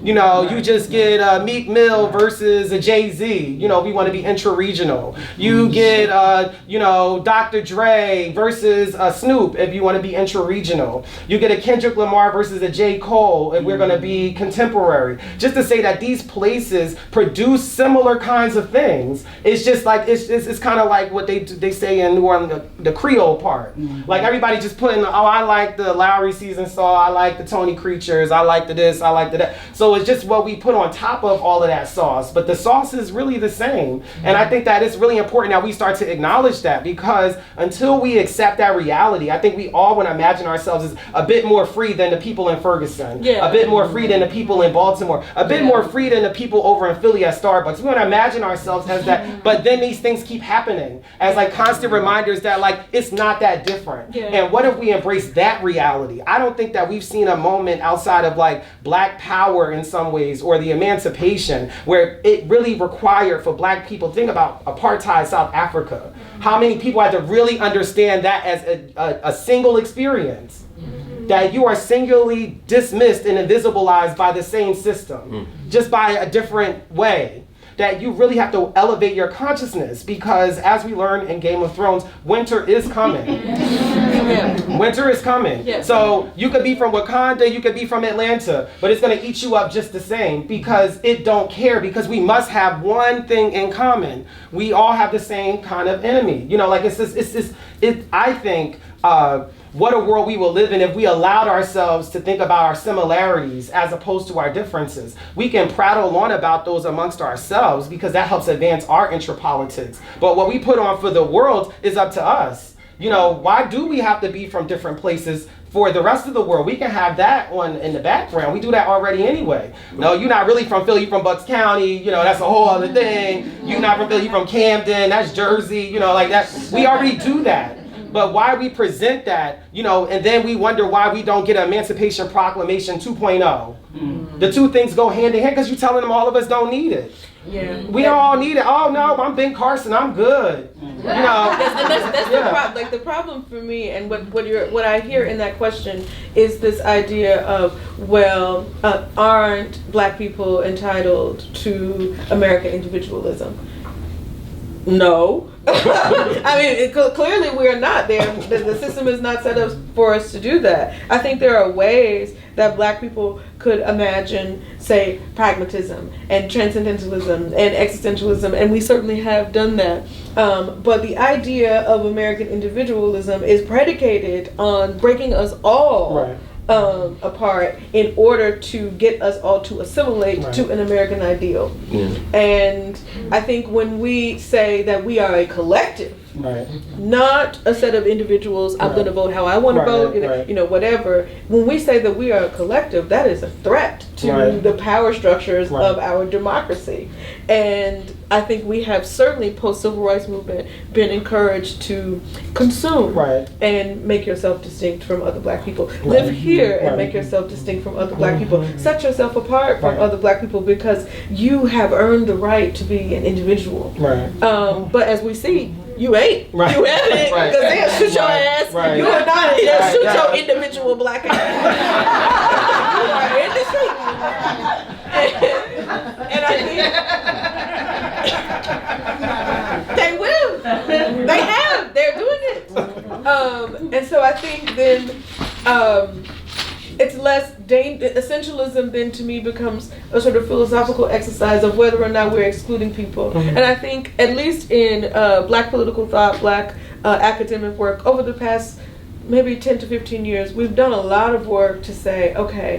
You just get Meek Mill versus a Jay-Z. We want to be intra-regional. You get, Dr. Dre versus Snoop if you want to be intra-regional. You get a Kendrick Lamar versus a J. Cole if we're going to be contemporary. Just to say that these places produce similar kinds of things. It's just it's kind of like what they say in New Orleans, the Creole part. Everybody just putting, I like the Lowry Season Saw, I like the Tony Creatures, I like the this, I like the that. So it's just what we put on top of all of that sauce, but the sauce is really the same. And I think that it's really important that we start to acknowledge that, because until we accept that reality, I think we all want to imagine ourselves as a bit more free than the people in Ferguson, a bit more free than the people in Baltimore, a bit more free than the people over in Philly at Starbucks. We want to imagine ourselves as that, but then these things keep happening as constant reminders that it's not that different. And what if we embrace that reality? I don't think that we've seen a moment outside of black power in some ways, or the emancipation, where it really required for black people. Think about apartheid South Africa. How many people had to really understand that as a single experience? That you are singularly dismissed and invisibilized by the same system, just by a different way. That you really have to elevate your consciousness, because as we learned in Game of Thrones, winter is coming. Winter is coming. So you could be from Wakanda, you could be from Atlanta, but it's going to eat you up just the same, because it don't care, because we must have one thing in common. We all have the same kind of enemy. I think what a world we will live in if we allowed ourselves to think about our similarities as opposed to our differences. We can prattle on about those amongst ourselves because that helps advance our intrapolitics. But what we put on for the world is up to us. Why do we have to be from different places for the rest of the world? We can have that on in the background. We do that already anyway. No, you're not really from Philly, you're from Bucks County, that's a whole other thing. You're not from Philly, you're from Camden, that's Jersey, that. We already do that. But why we present that, and then we wonder why we don't get an Emancipation Proclamation 2.0. The two things go hand in hand, because you're telling them all of us don't need it. We all need it. Oh no, I'm Ben Carson, I'm good.
That's the problem. The problem for me, and what I hear in that question is this idea of, aren't black people entitled to American individualism? No. I mean, clearly we are not there. The system is not set up for us to do that. I think there are ways that Black people could imagine, say, pragmatism and transcendentalism and existentialism, and we certainly have done that. But the idea of American individualism is predicated on breaking us all apart in order to get us all to assimilate to an American ideal. And I think when we say that we are a collective, not a set of individuals, I'm going to vote how I want to vote, you know, whatever. When we say that we are a collective, that is a threat to the power structures of our democracy. And I think we have certainly post-civil rights movement been encouraged to consume and make yourself distinct from other Black people. Live here and make yourself distinct from other Black people. Set yourself apart from other Black people because you have earned the right to be an individual. But as we see, you ain't. You haven't. Because they'll shoot your ass. You are not. They'll shoot your individual Black ass. You are in the street. And I think they will. They have. They're doing it. And so I think then it's less essentialism then to me becomes a sort of philosophical exercise of whether or not we're excluding people. And I think at least in Black political thought, Black academic work over the past maybe 10 to 15 years, we've done a lot of work to say, okay,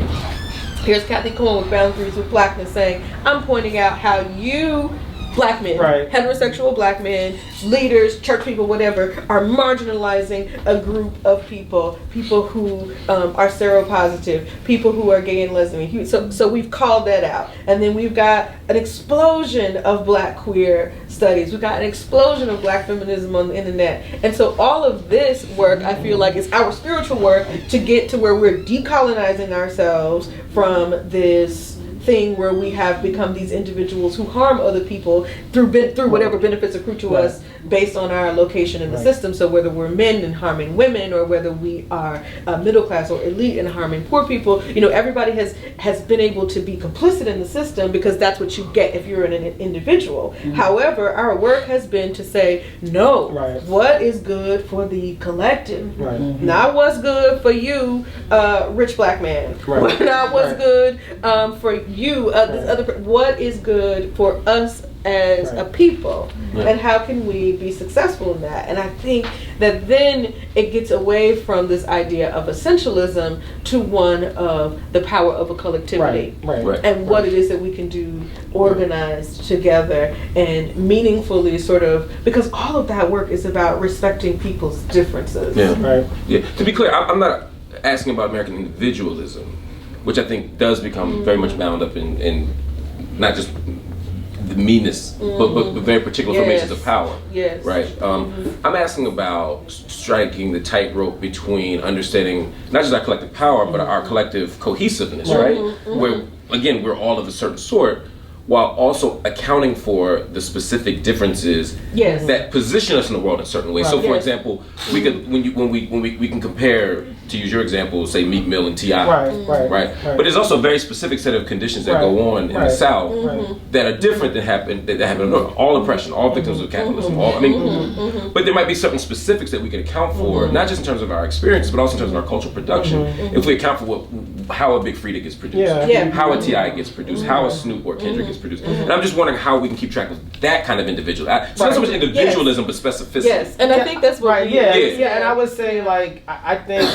here's Kathy Cohen with Boundaries with Blackness saying, I'm pointing out how you Black men, heterosexual Black men, leaders, church people, whatever, are marginalizing a group of people who are seropositive, people who are gay and lesbian. So we've called that out. And then we've got an explosion of Black queer studies. We've got an explosion of Black feminism on the internet. And so all of this work, I feel like, is our spiritual work to get to where we're decolonizing ourselves from this thing where we have become these individuals who harm other people through whatever benefits accrue to us based on our location in the system. So whether we're men and harming women, or whether we are middle class or elite and harming poor people, you know, everybody has been able to be complicit in the system because that's what you get if you're an individual. However, our work has been to say, no, what is good for the collective? Not what's good for you, rich Black man. Not what's good for you, this other. What is good for us as a people, and how can we be successful in that? And I think that then it gets away from this idea of essentialism to one of the power of a collectivity, and what it is that we can do organized together and meaningfully, sort of, because all of that work is about respecting people's differences.
To be clear, I'm not asking about American individualism, which I think does become very much bound up in not just the meanness, but very particular formations of power. Right? I'm asking about striking the tightrope between understanding not just our collective power, but our collective cohesiveness, right? Where, again, we're all of a certain sort, while also accounting for the specific differences that position us in the world in certain ways. So, for example, we could when we can compare, to use your example, say Meek Mill and T.I. But there's also a very specific set of conditions that go on in the South that are different that happen in the North. All oppression, all victims of capitalism. But there might be certain specifics that we can account for, not just in terms of our experiences, but also in terms of our cultural production. If we account for how a Big Frida gets produced, how a T.I. gets produced, how a Snoop or Kendrick gets produced. And I'm just wondering how we can keep track of that kind of individual. It's not so much individualism, but specificity.
And I think that's what
and I would say, like, I think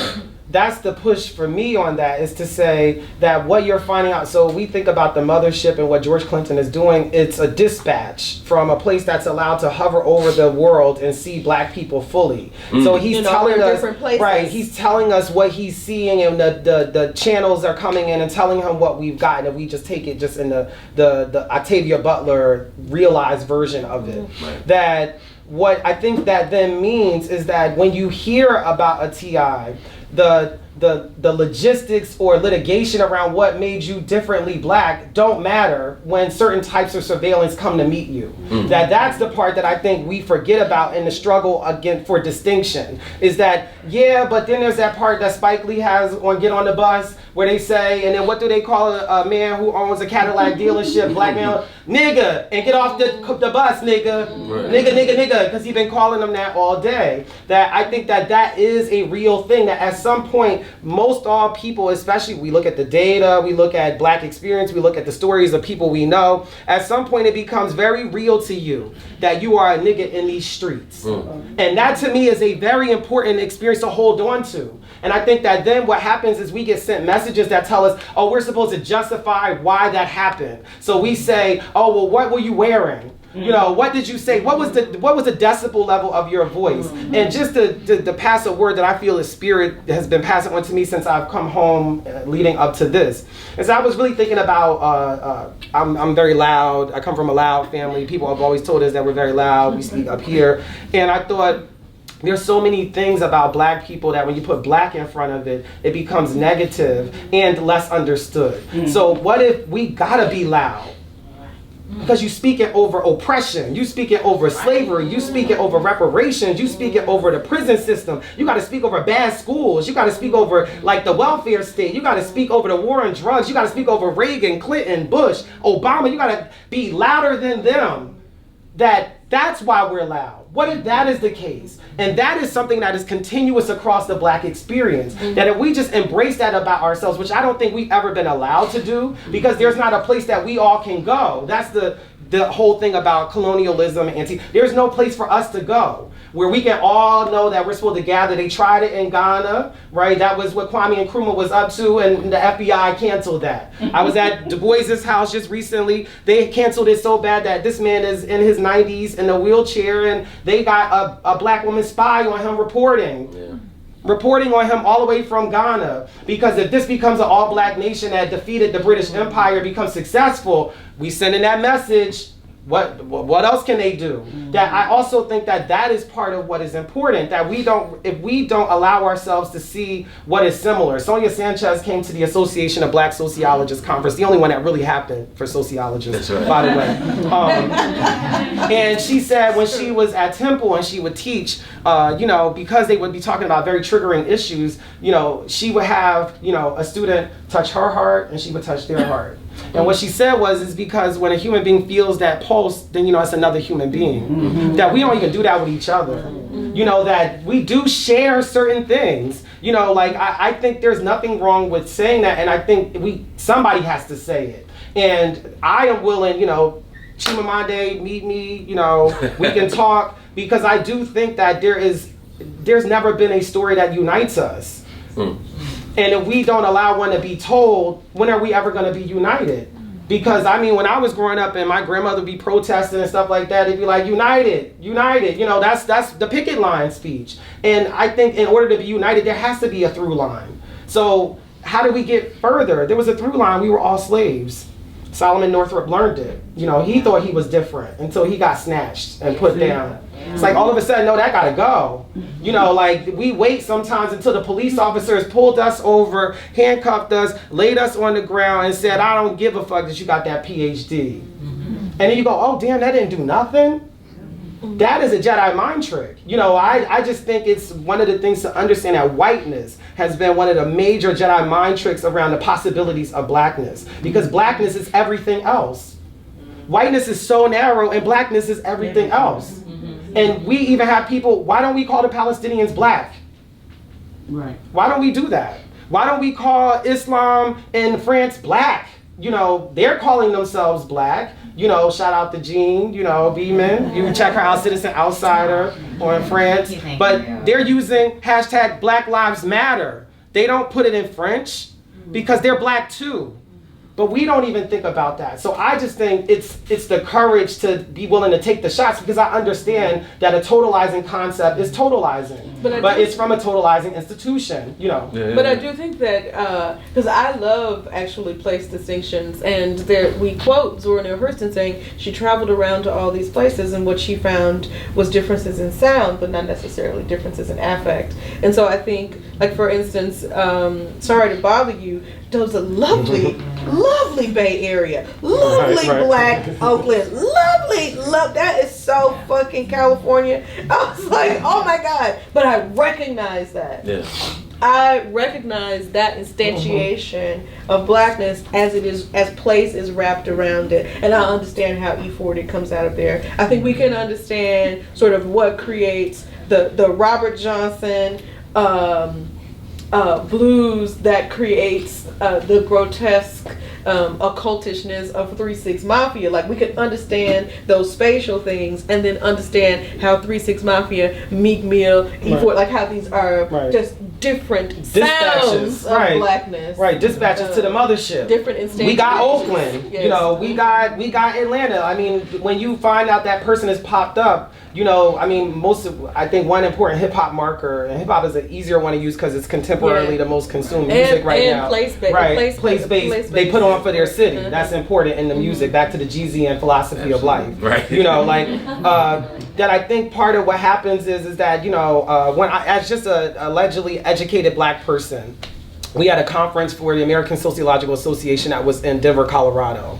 that's the push for me on that, is to say that what you're finding out, so we think about the mothership and what George Clinton is doing, it's a dispatch from a place that's allowed to hover over the world and see Black people fully. So he's telling us, he's telling us what he's seeing, and the channels are coming in and telling him what we've got, and we just take it just in the Octavia Butler realized version of it. That what I think that then means is that when you hear about a T.I., the the logistics or litigation around what made you differently black don't matter when certain types of surveillance come to meet you. That's the part that I think we forget about in the struggle again for distinction, is that, yeah, but then there's that part that Spike Lee has on Get on the Bus, where they say, and then what do they call a man who owns a Cadillac dealership, black man, nigga, and get off the bus, nigga, nigga, because he's been calling them that all day. That I think that is a real thing, that at some point, most all people, especially we look at the data, we look at black experience, we look at the stories of people we know, at some point it becomes very real to you that you are a nigga in these streets. And that to me is a very important experience to hold on to. And I think that then what happens is we get sent messages that tell us, oh, we're supposed to justify why that happened. So we say, oh, well, what were you wearing? You know, what did you say? What was the decibel level of your voice? And just to pass a word that I feel the Spirit has been passing on to me since I've come home leading up to this. And so I was really thinking about, I'm very loud. I come from a loud family. People have always told us that we're very loud. We speak up here. And I thought, there's so many things about black people that when you put black in front of it, it becomes negative and less understood. So what if we gotta be loud? Because you speak it over oppression, you speak it over slavery, you speak it over reparations, you speak it over the prison system, you gotta speak over bad schools, you gotta speak over like the welfare state, you gotta speak over the war on drugs, you gotta speak over Reagan, Clinton, Bush, Obama, you gotta be louder than them. That's why we're loud. What if that is the case? And that is something that is continuous across the black experience. That if we just embrace that about ourselves, which I don't think we've ever been allowed to do, because there's not a place that we all can go. That's the whole thing about colonialism and there's no place for us to go where we can all know that we're supposed to gather. They tried it in Ghana, right? That was what Kwame Nkrumah was up to, and the FBI canceled that. I was at Du Bois's house just recently. They canceled it so bad that this man is in his 90s in a wheelchair, and they got a black woman spy on him reporting on him all the way from Ghana. Because if this becomes an all-black nation that defeated the British Empire, becomes successful, we sending that message. What else can they do? That I also think that is part of what is important, that if we don't allow ourselves to see what is similar. Sonia Sanchez came to the Association of Black Sociologists conference, the only one that really happened for sociologists, by the way. And she said when she was at Temple and she would teach, because they would be talking about very triggering issues, she would have, a student touch her heart and she would touch their heart. And what she said is because when a human being feels that pulse, then it's another human being. That we don't even do that with each other. That we do share certain things. I think there's nothing wrong with saying that, and I think somebody has to say it. And I am willing, Chimamanda, meet me, we can talk, because I do think that there's never been a story that unites us. And if we don't allow one to be told, when are we ever going to be united? Because when I was growing up and my grandmother would be protesting and stuff like that, it'd be like, united, that's the picket line speech. And I think in order to be united, there has to be a through line. So how do we get further? There was a through line. We were all slaves. Solomon Northrop learned it. He thought he was different until he got snatched and put down. It's like all of a sudden, no, that gotta go. We wait sometimes until the police officers pulled us over, handcuffed us, laid us on the ground and said, I don't give a fuck that you got that PhD. And then you go, oh damn, that didn't do nothing? That is a Jedi mind trick. I just think it's one of the things to understand that whiteness has been one of the major Jedi mind tricks around the possibilities of blackness. Because blackness is everything else. Whiteness is so narrow and blackness is everything else. And we even have people, why don't we call the Palestinians black? Right. Why don't we do that? Why don't we call Islam in France black? They're calling themselves black. Shout out to Jean, Beeman. You can check her out, Citizen Outsider, or in France. But they're using hashtag Black Lives Matter. They don't put it in French because they're black too. But we don't even think about that. So I just think it's the courage to be willing to take the shots, because I understand that a totalizing concept is totalizing. But it's from a totalizing institution,
But I do think that, because I love actually place distinctions, and we quote Zora Neale Hurston saying she traveled around to all these places, and what she found was differences in sound, but not necessarily differences in affect. And so I think Like for instance, sorry to bother you, there's a lovely, lovely Bay Area, lovely Black Oakland, lovely, that is so fucking California. I was like, oh my God, but I recognize that.
Yeah.
I recognize that instantiation of Blackness as it is, as place is wrapped around it, and I understand how E40 comes out of there. I think we can understand sort of what creates the Robert Johnson blues that creates the grotesque occultishness of 3-6 Mafia. Like we can understand those spatial things and then understand how 3-6 Mafia, Meek Mill, E40, like how these are just different sounds of Blackness.
Right, dispatches to the mothership.
Different instances.
We got Oakland,
yes.
You know, we got Atlanta. I mean, when you find out that person has popped up, you know, I mean, I think one important hip hop marker, and hip hop is an easier one to use because it's contemporarily the most consumed music right now.
Place-based.
Place-based. They put on for their city. That's important in the music. Back to the Jeezy and philosophy of life.
Right.
You know, like that. I think part of what happens is that, you know, as just a allegedly educated Black person, we had a conference for the American Sociological Association that was in Denver, Colorado.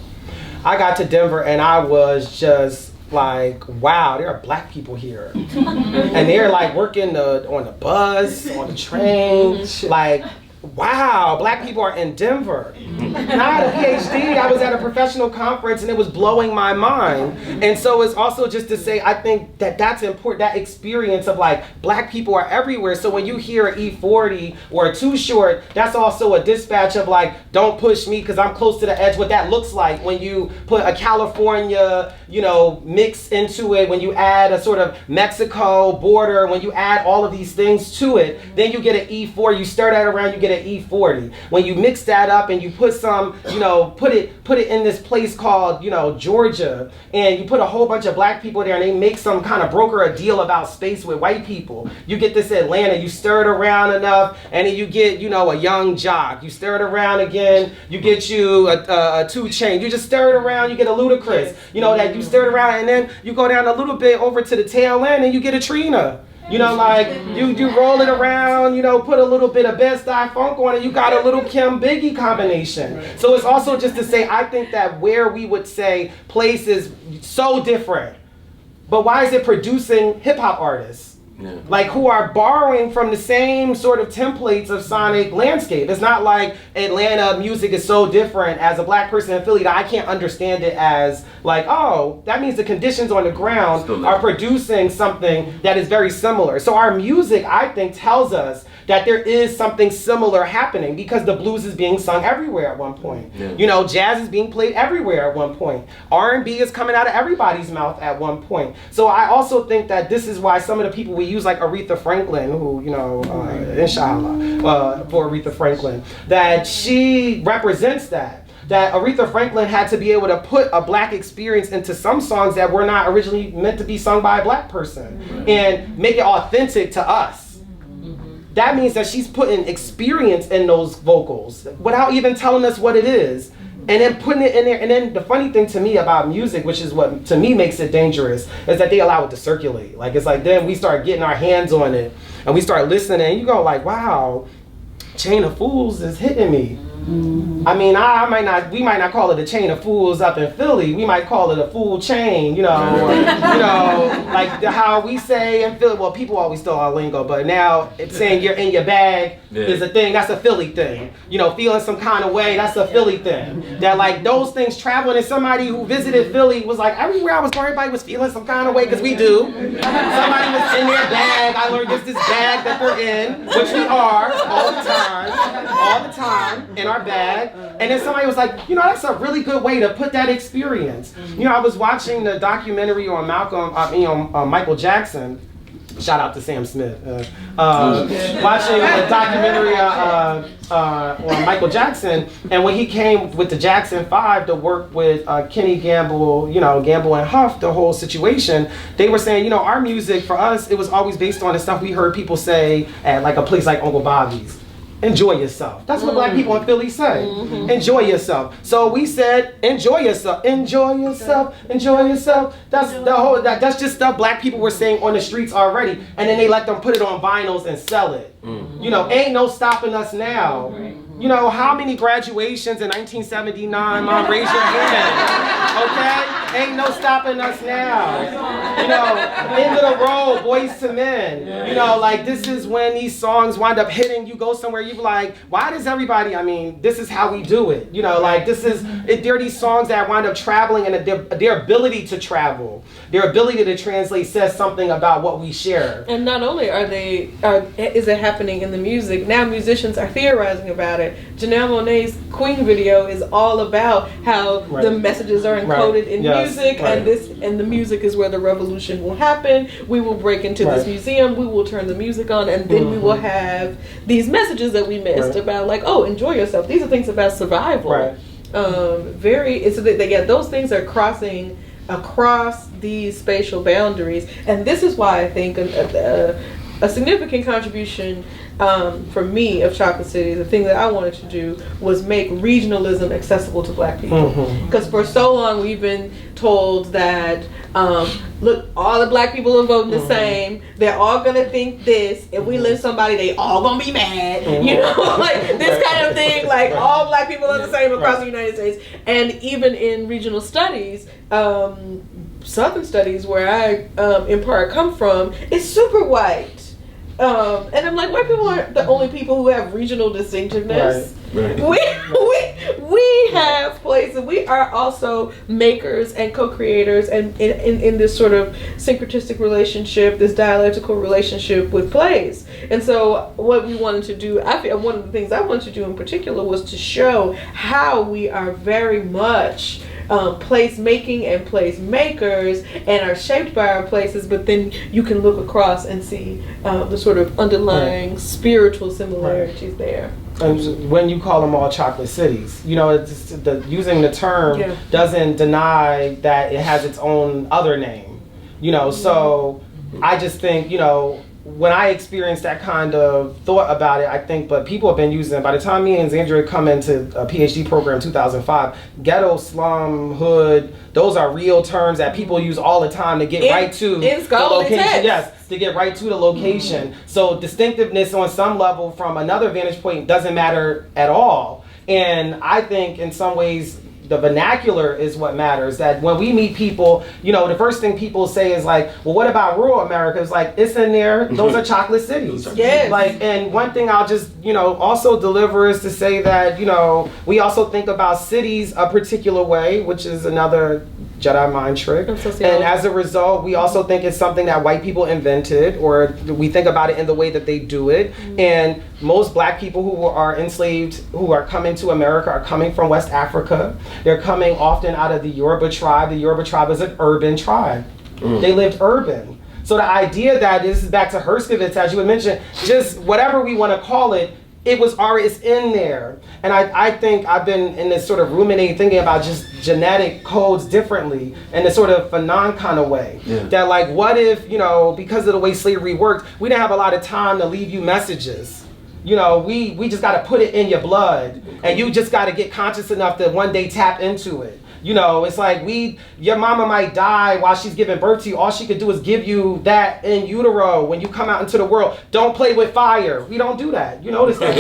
I got to Denver and I was just like, wow, there are Black people here. And they're like working on the bus, on the train, like, wow, Black people are in Denver. And I had a PhD, I was at a professional conference and it was blowing my mind. And so it's also just to say, I think that that's important, that experience of like, Black people are everywhere. So when you hear an E40 or a Too Short, that's also a dispatch of like, don't push me because I'm close to the edge, what that looks like when you put a California, you know, mix into it, when you add a sort of Mexico border, when you add all of these things to it, then you get an E4, you stir that around, you get an E40. When you mix that up and you put some, you know, put it in this place called, you know, Georgia, and you put a whole bunch of Black people there and they make some kind of broker a deal about space with white people. You get this Atlanta, you stir it around enough, and then you get, you know, a Young Jock. You stir it around again, you get you a 2 Chainz. You just stir it around, you get a Ludacris. You know, that you stir it around, and then you go down a little bit over to the tail end and you get a Trina. You know, like, you roll it around, you know, put a little bit of Bed-Stuy Funk on it, you got a little Kim Biggie combination. So it's also just to say, I think that where we would say place is so different, but why is it producing hip-hop artists? Yeah. Like, who are borrowing from the same sort of templates of sonic landscape. It's not like Atlanta music is so different as a Black person in Philly that I can't understand it as like, oh, that means the conditions on the ground are producing something that is very similar. So our music, I think, tells us that there is something similar happening because the blues is being sung everywhere at one point. Yeah. You know, jazz is being played everywhere at one point. R&B is coming out of everybody's mouth at one point. So I also think that this is why some of the people we use, like Aretha Franklin, who, you know, inshallah, for Aretha Franklin, that she represents that Aretha Franklin had to be able to put a Black experience into some songs that were not originally meant to be sung by a Black person and make it authentic to us. That means that she's putting experience in those vocals without even telling us what it is. And then putting it in there. And then the funny thing to me about music, which is what to me makes it dangerous, is that they allow it to circulate. Like, it's like then we start getting our hands on it and we start listening and you go like, wow, Chain of Fools is hitting me. I mean, we might not call it a chain of fools up in Philly. We might call it a fool chain, you know, or, you know, like how we say in Philly. Well, people always throw our lingo, but now it's saying you're in your bag is a thing. That's a Philly thing. You know, feeling some kind of way, that's a Philly thing. That like those things traveling, and somebody who visited Philly was like, everywhere I was going, everybody was feeling some kind of way, because we do. Somebody was in their bag. I learned there's this bag that they're in, which we are all the time, in our bag. And then somebody was like, you know, that's a really good way to put that experience. You know, I was watching the documentary on Michael Jackson. Shout out to Sam Smith. Watching the documentary on Michael Jackson, and when he came with the Jackson 5 to work with Kenny Gamble, you know, Gamble and Huff, the whole situation, they were saying, you know, our music for us, it was always based on the stuff we heard people say at like a place like Uncle Bobbie's. Enjoy yourself. That's what Black people in Philly say. Enjoy yourself. So we said, enjoy yourself. Enjoy yourself. Enjoy yourself. That's the whole. That's just stuff Black people were saying on the streets already, and then they let them put it on vinyls and sell it. You know, ain't no stopping us now. You know, how many graduations in 1979, Mom, raise your hand, okay? Ain't no stopping us now. You know, End of the Road, Boys to Men. You know, like, this is when these songs wind up hitting. You go somewhere, you be like, why does everybody, I mean, this is how we do it. You know, like, there are these songs that wind up traveling, and their ability to travel, their ability to translate says something about what we share.
And not only is it happening in the music, now musicians are theorizing about it. Janelle Monáe's Queen video is all about how the messages are encoded in music, and the music is where the revolution will happen. We will break into this museum, we will turn the music on, and then we will have these messages that we missed about, like, oh, enjoy yourself. These are things about survival. Those things are crossing across these spatial boundaries, and this is why I think a significant contribution for me of Chocolate City, the thing that I wanted to do was make regionalism accessible to Black people. Because for so long we've been told that, look, all the Black people are voting the same. They're all gonna think this. If we list somebody, they all gonna be mad. You know, like this kind of thing. Like all Black people are the same across the United States. And even in regional studies, Southern studies, where I in part come from, it's super white. And I'm like, white people aren't the only people who have regional distinctiveness. We have places. We are also makers and co-creators, and in this sort of syncretistic relationship, this dialectical relationship with place. And so what we wanted to do, I feel one of the things I wanted to do in particular was to show how we are very much place making and place makers, and are shaped by our places, but then you can look across and see the sort of underlying spiritual similarities there.
And when you call them all chocolate cities, you know, using the term doesn't deny that it has its own other name, you know. So I just think, you know, when I experienced that kind of thought about it, I think, but people have been using it. By the time me and Zandria come into a PhD program in 2005, ghetto, slum, hood, those are real terms that people use all the time to get right to the location. Yes, to get right to the location. So distinctiveness on some level from another vantage point doesn't matter at all. And I think in some ways, the vernacular is what matters. That when we meet people, you know, the first thing people say is like, well, what about rural America? It's like, it's in there. Those are chocolate cities.
Yes.
Like, and one thing I'll just, you know, also deliver is to say that, you know, we also think about cities a particular way, which is another Jedi mind trick. And as a result, we also think it's something that white people invented, or we think about it in the way that they do it. And most Black people who are enslaved, who are coming to America, are coming from West Africa. They're coming often out of the Yoruba tribe. The Yoruba tribe is an urban tribe. They lived urban. So the idea that this is back to Herskovitz, as you had mentioned, just whatever we want to call it, it was already, it's in there. And I think I've been in this sort of ruminating, thinking about just genetic codes differently in this sort of Fanon kind of way. That like, what if, you know, because of the way slavery worked, we didn't have a lot of time to leave you messages. You know, we just got to put it in your blood, and you just got to get conscious enough to one day tap into it. You know, it's like your mama might die while she's giving birth to you. All she could do is give you that in utero when you come out into the world. Don't play with fire. We don't do that. You notice that.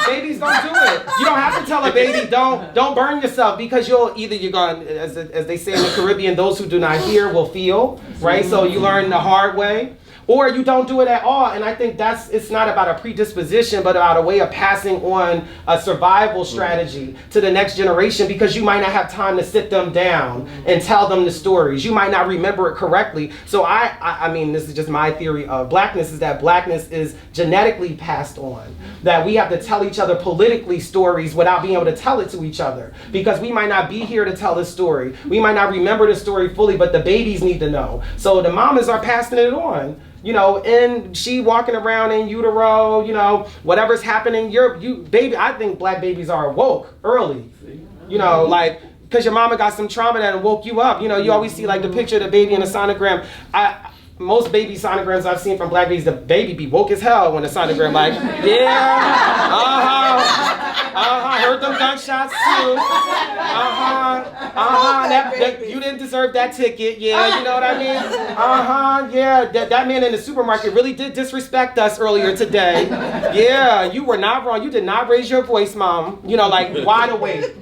Babies don't do it. You don't have to tell a baby, don't burn yourself, because you're going, as they say in the Caribbean, those who do not hear will feel, right? So you learn the hard way. Or you don't do it at all. And I think it's not about a predisposition, but about a way of passing on a survival strategy to the next generation, because you might not have time to sit them down and tell them the stories. You might not remember it correctly. So I mean, this is just my theory of Blackness, is that Blackness is genetically passed on. That we have to tell each other politically stories without being able to tell it to each other. Because we might not be here to tell the story. We might not remember the story fully, but the babies need to know. So the mamas are passing it on. You know, and she walking around in utero, you know, whatever's happening, baby, I think Black babies are woke early. You know, like, because your mama got some trauma that woke you up. You know, you always see like the picture of the baby in a sonogram. Most baby sonograms I've seen from Black babies, the baby be woke as hell when the sonogram like, yeah, Heard them gunshots too. You didn't deserve that ticket. Yeah, you know what I mean? Yeah. That man in the supermarket really did disrespect us earlier today. Yeah, you were not wrong. You did not raise your voice, Mom. You know, like wide awake.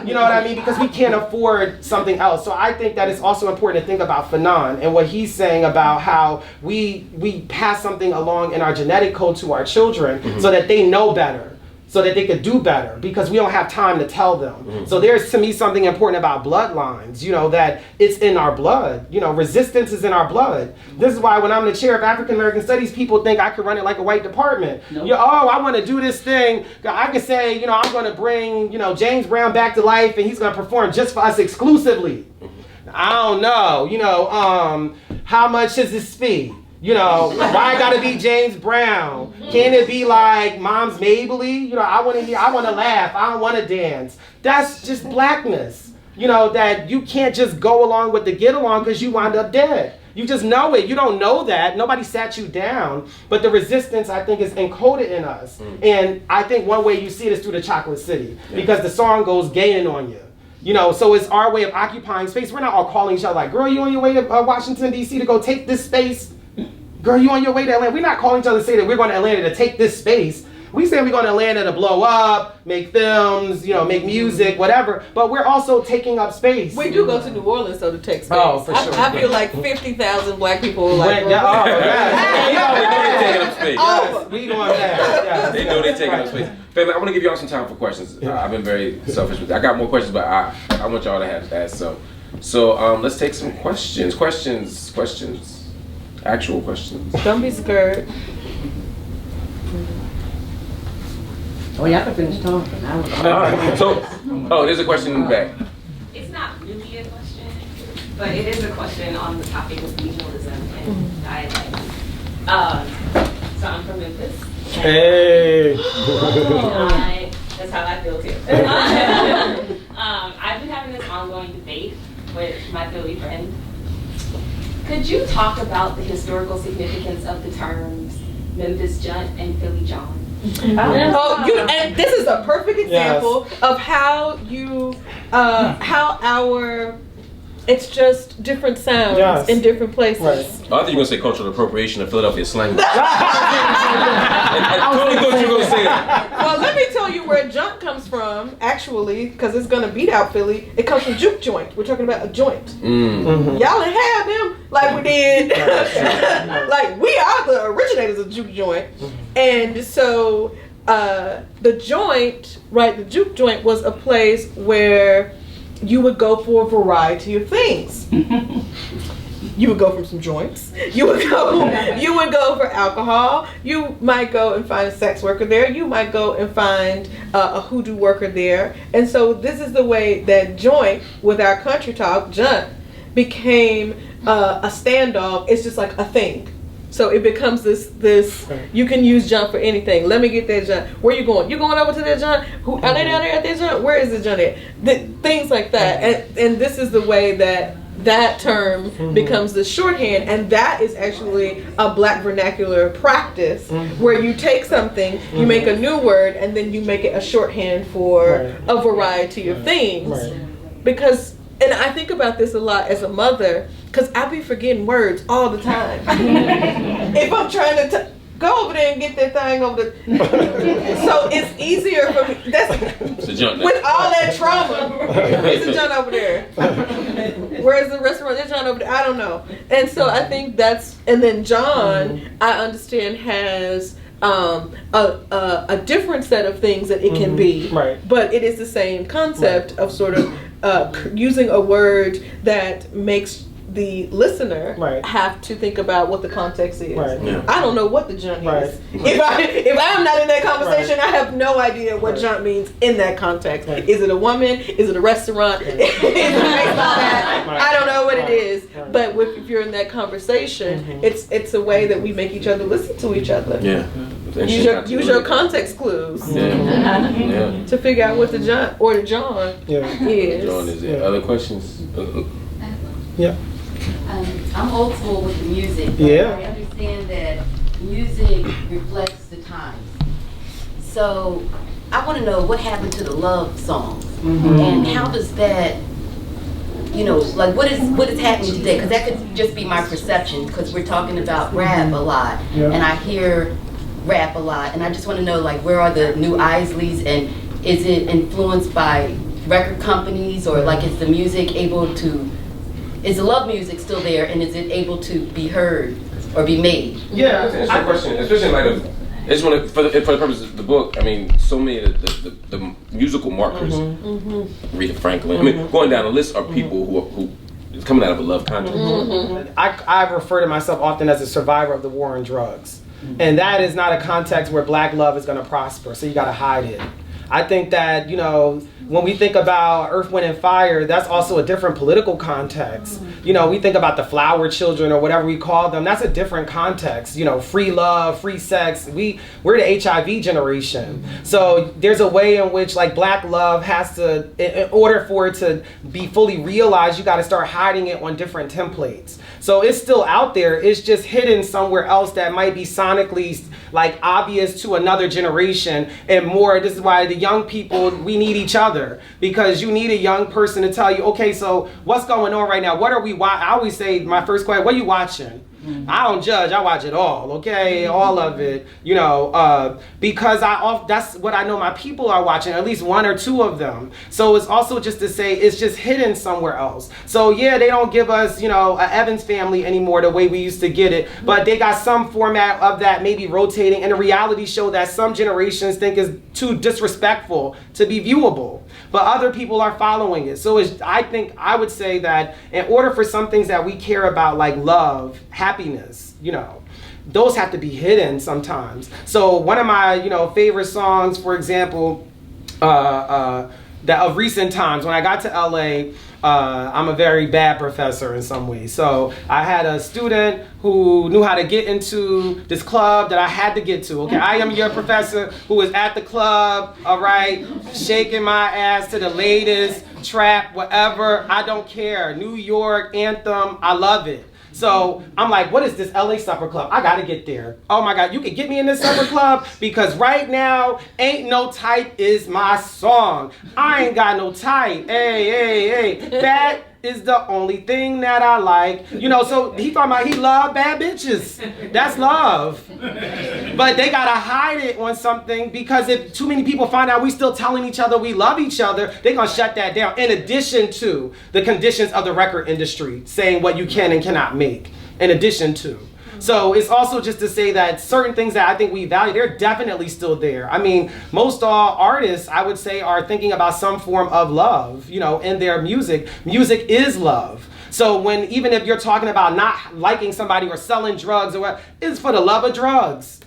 You know what I mean? Because we can't afford something else. So I think that it's also important to think about Fanon and what he's saying about how we pass something along in our genetic code to our children so that they know better, so that they could do better, because we don't have time to tell them. So there's, to me, something important about bloodlines, you know, that it's in our blood. You know, resistance is in our blood. This is why when I'm the chair of African American Studies, people think I could run it like a white department. Nope. I want to do this thing. I can say, you know, I'm going to bring, you know, James Brown back to life and he's going to perform just for us exclusively. I don't know, you know, how much is this fee? You know, why gotta be James Brown? Can it be like Mom's Mabley? You know, I want to laugh. I don't want to dance. That's just blackness. You know, that you can't just go along with the get along because you wind up dead. You just know it. You don't know that. Nobody sat you down. But the resistance, I think, is encoded in us. And I think one way you see it is through the Chocolate City, because the song goes gaining on you. You know, so it's our way of occupying space. We're not all calling each other like, girl, you on your way to Washington, D.C. to go take this space? Girl, you on your way to Atlanta? We're not calling each other to say that we're going to Atlanta to take this space. We say we're going to Atlanta to blow up, make films, you know, make music, whatever. But we're also taking up space.
We do go to New Orleans though to take space.
Oh, for sure.
I feel like 50,000 black people like.
They know they're taking up space.
Yes, we going there.
They know they're taking up space. Family, I want to give y'all some time for questions. I've been very selfish with that. I got more questions, but I want y'all to ask some. So let's take some questions. Actual questions.
Don't be scared.
Oh, y'all can finish talking.
There's a question in the back.
It's not really a question, but it is a question on the topic of regionalism and dialect. So I'm from Memphis.
Hey.
That's how I feel too. I've been having this ongoing debate with my Philly friend. Could you talk about the historical significance of the terms Memphis Junt and Philly John?
And this is a perfect example of how it's just different sounds in different places.
Right. I thought you were going to say cultural appropriation of Philadelphia slang. I totally thought you were going to say that.
Well, let me tell you where junk comes from, actually, because it's going to beat out Philly. It comes from juke joint. We're talking about a joint. Y'all didn't have them like we did. Like, we are the originators of juke joint. And so the joint, right, the juke joint was a place where you would go for a variety of things. You would go from some joints. You would go for alcohol. You might go and find a sex worker there. You might go and find a hoodoo worker there. And so this is the way that joint, with our country talk, junt, became a standoff. It's just like a thing. So it becomes this, you can use junk for anything. Let me get that junk. Where you going? You going over to that junk? Are they down there at that junk? Where is the junk at? Things like that. And this is the way that term becomes the shorthand. And that is actually a black vernacular practice where you take something, you make a new word, and then you make it a shorthand for a variety of things. Because, and I think about this a lot as a mother, because I be forgetting words all the time. If I'm trying to go over there and get that thing over the... So it's easier for me. It's a junk with all that trauma. It's a junk over there. Where's the restaurant? There's John over there. I don't know. And so I think that's... And then John, I understand, has a different set of things that it can be. Right. But it is the same concept of sort of using a word that makes the listener have to think about what the context is. I don't know what the junk is. If I'm not in that conversation, I have no idea what junk means in that context. Is it a woman? Is it a restaurant? Is it I don't know what it is. But if you're in that conversation, it's a way that we make each other listen to each other. Use your context clues to figure out what the junk or the John is.
John is it. Other questions?
I'm old school with the music, but I understand that music reflects the times. So I want to know what happened to the love songs, and how does that, you know, like what is happening today? Because that could just be my perception, because we're talking about rap a lot, and I hear rap a lot, and I just want to know, like, where are the new Isleys, and is it influenced by record companies, or like is the music able to, is the love music still there, and is it able to be heard or be made?
Yeah, that's an interesting question, especially in light of, I just want to, for the purposes of the book, I mean, so many of the musical markers, Aretha Franklin, I mean, going down the list are people who is coming out of a love context.
I refer to myself often as a survivor of the war on drugs. And that is not a context where black love is going to prosper, so you got to hide it. I think that, you know, when we think about Earth, Wind, and Fire, that's also a different political context. You know, we think about the flower children or whatever we call them, that's a different context. You know, free love, free sex, we're the HIV generation. So there's a way in which, like, black love has to, in order for it to be fully realized, you got to start hiding it on different templates. So it's still out there, it's just hidden somewhere else that might be sonically, like, obvious to another generation. And more, this is why the young people, we need each other, because you need a young person to tell you, okay, so what's going on right now? What are we watching? I always say, my first question, what are you watching? I don't judge, I watch it all, okay? All of it, you know, because that's what I know my people are watching, at least one or two of them. So it's also just to say, it's just hidden somewhere else. So yeah, they don't give us, you know, a Evans Family anymore the way we used to get it, but they got some format of that maybe rotating in a reality show that some generations think is too disrespectful to be viewable, but other people are following it. So I would say that in order for some things that we care about, like love, happiness, you know, those have to be hidden sometimes. So one of my, you know, favorite songs, for example, that of recent times, when I got to LA, I'm a very bad professor in some ways. So I had a student who knew how to get into this club that I had to get to. Okay, I am your professor who was at the club, all right, shaking my ass to the latest trap, whatever, I don't care. New York, Anthem, I love it. So I'm like, what is this LA supper club? I gotta get there. Oh my God, you can get me in this supper club? Because right now, Ain't No Type is my song. I ain't got no type. Hey. That is the only thing that I like. You know, so he talking about he love bad bitches. That's love. But they gotta hide it on something, because if too many people find out we still telling each other we love each other, they're gonna shut that down. In addition to the conditions of the record industry saying what you can and cannot make. In addition to. So it's also just to say that certain things that I think we value, they're definitely still there. I mean, most all artists, I would say, are thinking about some form of love, you know, in their music. Music is love. So even if you're talking about not liking somebody or selling drugs or what, it's for the love of drugs,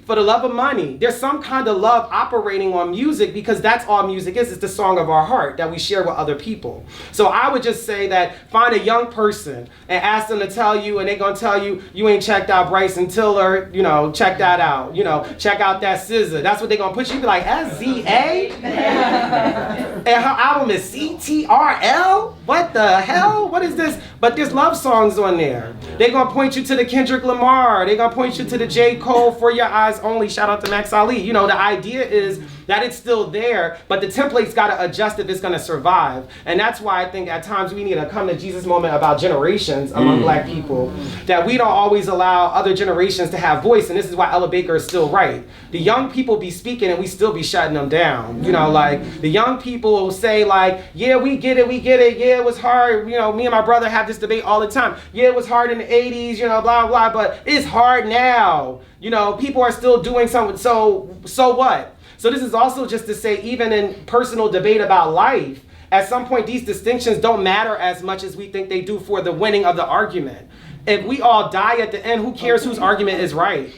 for the love of money. There's some kind of love operating on music, because that's all music is. It's the song of our heart that we share with other people. So I would just say that find a young person and ask them to tell you, and they're going to tell you, you ain't checked out Bryson Tiller, you know, check that out. You know, check out that SZA. That's what they're going to put you. You be like, S-Z-A? And her album is C-T-R-L? What the hell? What is this? But there's love songs on there. They're going to point you to the Kendrick Lamar. They're going to point you to the J. Cole, For Your Eyes Only. Shout out to Max Ali. You know, the idea is that it's still there, but the template's got to adjust if it's going to survive. And that's why I think at times we need a come to Jesus moment about generations among black people, that we don't always allow other generations to have voice. And this is why Ella Baker is still right. The young people be speaking and we still be shutting them down. You know, like the young people will say like, yeah, we get it. Yeah, it was hard. You know, me and my brother have this debate all the time. Yeah, it was hard in the 80s, you know, blah, blah, but it's hard now. You know, people are still doing something. So what? So this is also just to say, even in personal debate about life, at some point these distinctions don't matter as much as we think they do for the winning of the argument. If we all die at the end, who cares whose argument is right?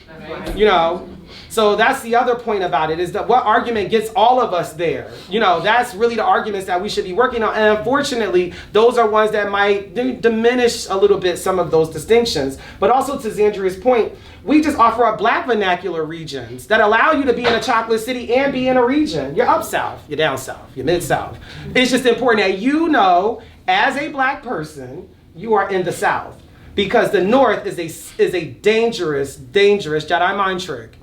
You know? So that's the other point about it, is that what argument gets all of us there? You know, that's really the arguments that we should be working on. And unfortunately, those are ones that might diminish a little bit some of those distinctions. But also to Zandria's point, we just offer up black vernacular regions that allow you to be in a chocolate city and be in a region. You're up south, you're down south, you're mid south. It's just important that you know, as a black person, you are in the south. Because the north is a dangerous Jedi mind trick.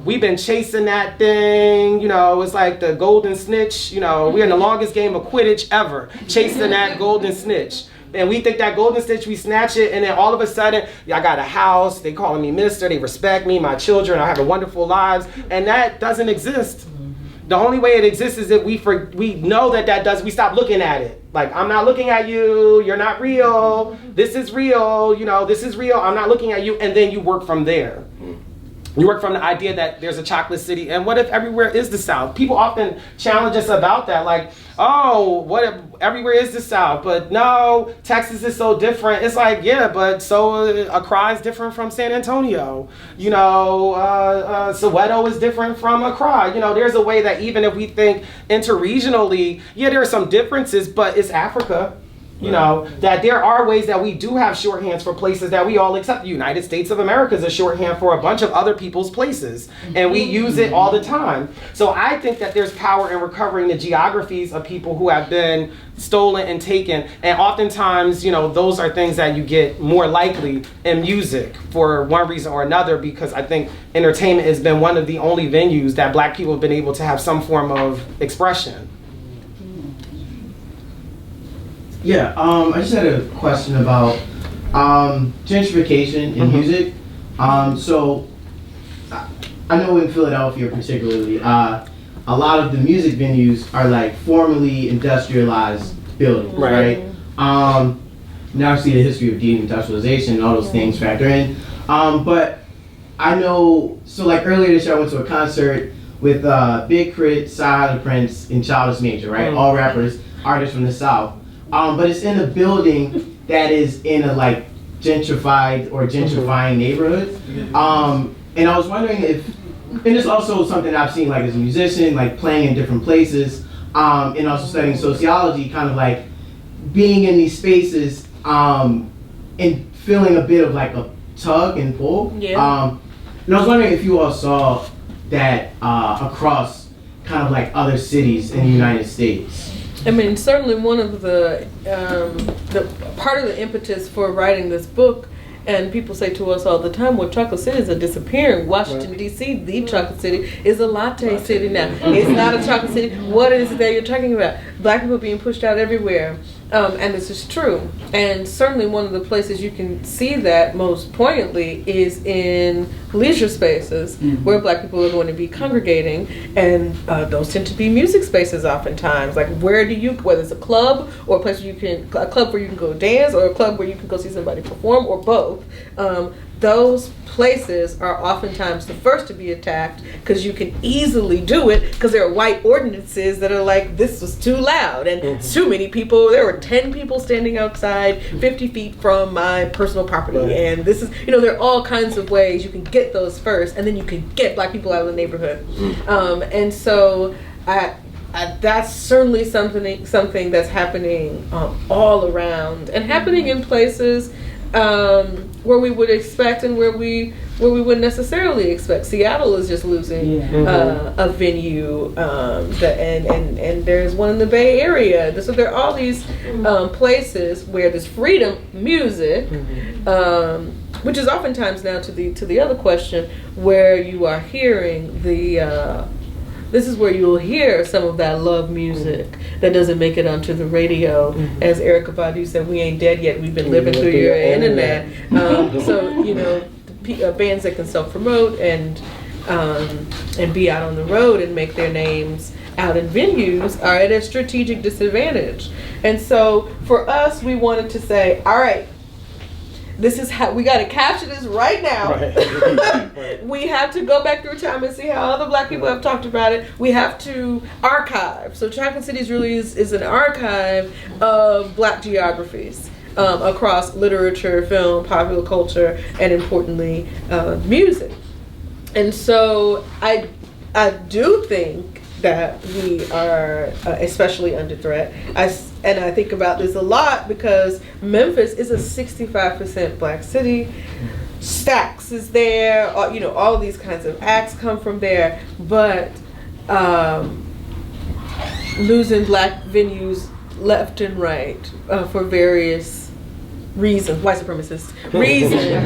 we've been chasing that thing, you know, it's like the golden snitch, you know, we're in the longest game of Quidditch ever, chasing that golden snitch. And we think that golden snitch, we snatch it, and then all of a sudden, I got a house, they calling me minister, they respect me, my children, I have a wonderful lives, and that doesn't exist. The only way it exists is that we know that we stop looking at it. Like, I'm not looking at you, you're not real, this is real, you know, this is real, I'm not looking at you, and then you work from there. You work from the idea that there's a chocolate city, and what if everywhere is the South? People often challenge us about that, like, oh, what if everywhere is the South? But no, Texas is so different. It's like, yeah, but so Accra is different from San Antonio. You know, Soweto is different from Accra. You know, there's a way that even if we think interregionally, yeah, there are some differences, but it's Africa. You know, that there are ways that we do have shorthands for places that we all accept. The United States of America is a shorthand for a bunch of other people's places, and we use it all the time. So I think that there's power in recovering the geographies of people who have been stolen and taken, and oftentimes, you know, those are things that you get more likely in music for one reason or another, because I think entertainment has been one of the only venues that Black people have been able to have some form of expression.
Yeah, I just had a question about gentrification in music. So I know in Philadelphia particularly, a lot of the music venues are like formerly industrialized buildings, right? Now I see the history of deindustrialization and all those things factor in. But I know, so like earlier this year I went to a concert with Big Crit, Side, Prince, and Childish Nature, right? All rappers, artists from the South. But it's in a building that is in a like gentrified or gentrifying neighborhood. And I was wondering if, and it's also something I've seen like as a musician, like playing in different places, and also studying sociology, kind of like being in these spaces and feeling a bit of like a tug and pull. And I was wondering if you all saw that across kind of like other cities in the United States.
I mean, certainly one of the part of the impetus for writing this book, and people say to us all the time, well, chocolate cities are disappearing. Washington, D.C., the chocolate city, is a latte city now. It's not a chocolate city. What is it that you're talking about? Black people being pushed out everywhere. And this is true. And certainly one of the places you can see that most poignantly is in leisure spaces where Black people are going to be congregating. And those tend to be music spaces oftentimes. Like whether it's a club or a place where a club where you can go dance, or a club where you can go see somebody perform, or both. Those places are oftentimes the first to be attacked because you can easily do it because there are white ordinances that are like, this was too loud and too many people. There were 10 people standing outside 50 feet from my personal property. And this is, there are all kinds of ways you can get those first, and then you can get Black people out of the neighborhood. And so that's certainly something that's happening all around, and happening in places where we would expect and where we wouldn't necessarily expect. Seattle is just losing a venue, and there's one in the Bay Area. So there are all these places where there's freedom music, which is oftentimes now to the other question, where you are hearing this is where you'll hear some of that love music that doesn't make it onto the radio. As Erykah Badu said, we ain't dead yet. We've been living through your internet. So, bands that can self-promote and be out on the road and make their names out in venues are at a strategic disadvantage. And so for us, we wanted to say, all right, this is how we got to capture this right now. Right. We have to go back through time and see how other Black people have talked about it. We have to archive. So Chocolate Cities really is an archive of Black geographies across literature, film, popular culture, and importantly, music. And so I do think that we are especially under threat. And I think about this a lot because Memphis is a 65% Black city. Stax is there, all these kinds of acts come from there, but losing Black venues left and right for various reasons, white supremacist reasons,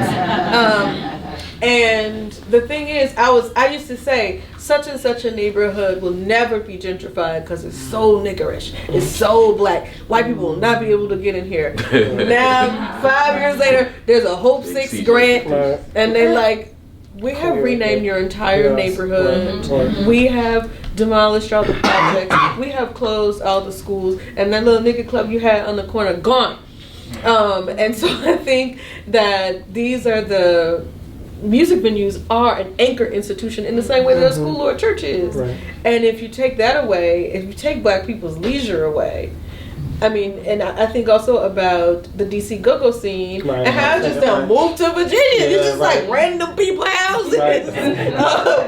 And the thing is, I used to say such and such a neighborhood will never be gentrified because it's so niggerish, it's so black. White people will not be able to get in here. Now, 5 years later, there's a Hope 6 grant, and they're like, we have renamed your entire neighborhood. We have demolished all the projects. We have closed all the schools, and that little nigga club you had on the corner gone. And so I think that these are the music venues are an anchor institution in the same way that a school or a church is. And if you take that away, if you take black people's leisure away, I mean, and I think also about the DC go-go scene and how it just done moved to Virginia. It's just like random people houses.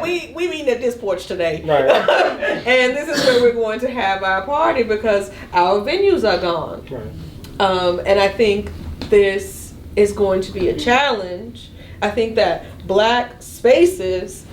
We meet at this porch today. And this is where we're going to have our party because our venues are gone. And I think this is going to be a challenge. I think that black spaces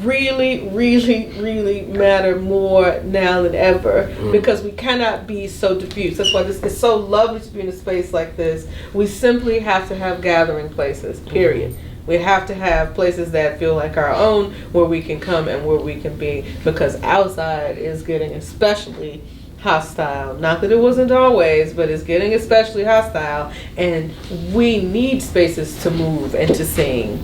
really, really, really matter more now than ever because we cannot be so diffuse. That's why it's so lovely to be in a space like this. We simply have to have gathering places, period. We have to have places that feel like our own, where we can come and where we can be, because outside is getting especially hostile. Not that it wasn't always, but it's getting especially hostile, and we need spaces to move and to sing.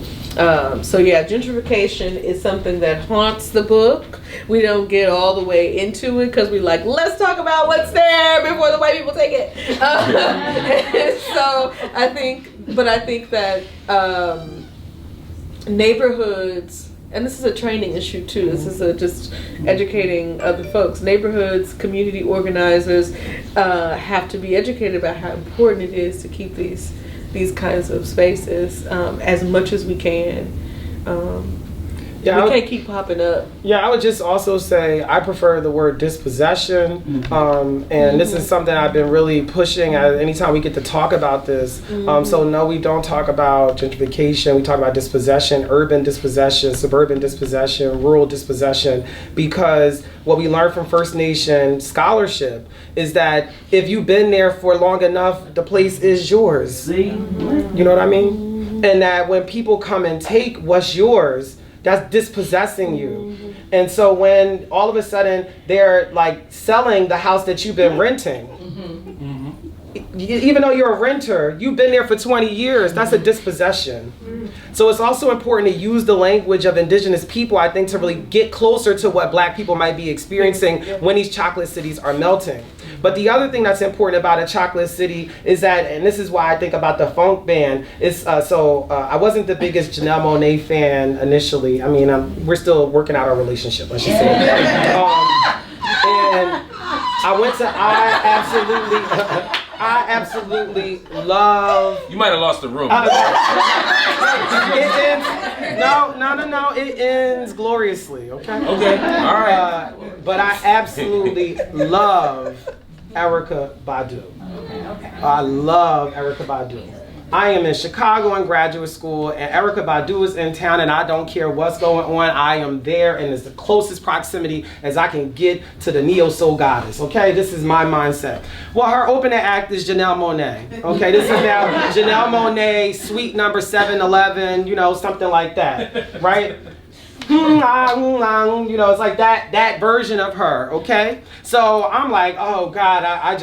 So yeah, gentrification is something that haunts the book. We don't get all the way into it because we like, let's talk about what's there before the white people take it. And so I think that neighborhoods, and this is a training issue too. This is just educating other folks. Neighborhoods, community organizers have to be educated about how important it is to keep these kinds of spaces as much as we can. We can't keep popping up.
Yeah, I would just also say I prefer the word dispossession, and this is something I've been really pushing anytime we get to talk about this. So no, we don't talk about gentrification. We talk about dispossession, urban dispossession, suburban dispossession, rural dispossession, because what we learned from First Nation scholarship is that if you've been there for long enough, the place is yours. See? You know what I mean? And that when people come and take what's yours, that's dispossessing you. And so when all of a sudden they're like selling the house that you've been renting, even though you're a renter, you've been there for 20 years, that's a dispossession. So it's also important to use the language of indigenous people, I think, to really get closer to what black people might be experiencing when these chocolate cities are melting. But the other thing that's important about a chocolate city is that, and this is why I think about the funk band, is I wasn't the biggest Janelle Monáe fan initially. I mean, we're still working out our relationship, let's just say. And I went to, I absolutely love.
You might have lost the room.
No. It ends gloriously. Okay.
Okay. All right.
But I absolutely love Erykah Badu. I love Erykah Badu. I am in Chicago in graduate school, and Erykah Badu is in town, and I don't care what's going on. I am there, and it's the closest proximity as I can get to the neo-soul goddess, okay? This is my mindset. Well, her opening act is Janelle Monáe, okay? This is now Janelle Monáe, suite number 711, you know, something like that, right? You know, it's like that version of her, okay? So I'm like, oh God, I'm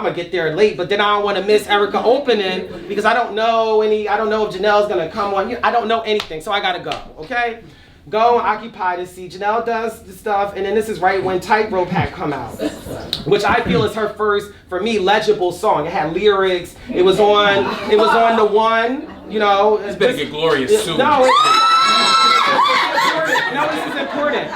gonna get there late, but then I don't want to miss Erykah opening because I don't know if Janelle's gonna come on. I don't know anything, so I gotta go, okay? Go and occupy the seat. Janelle does the stuff, and then this is right when Tightrope had come out, which I feel is her first, for me, legible song. It had lyrics. It was on the one, you know.
It's better get glorious soon.
No, this is important.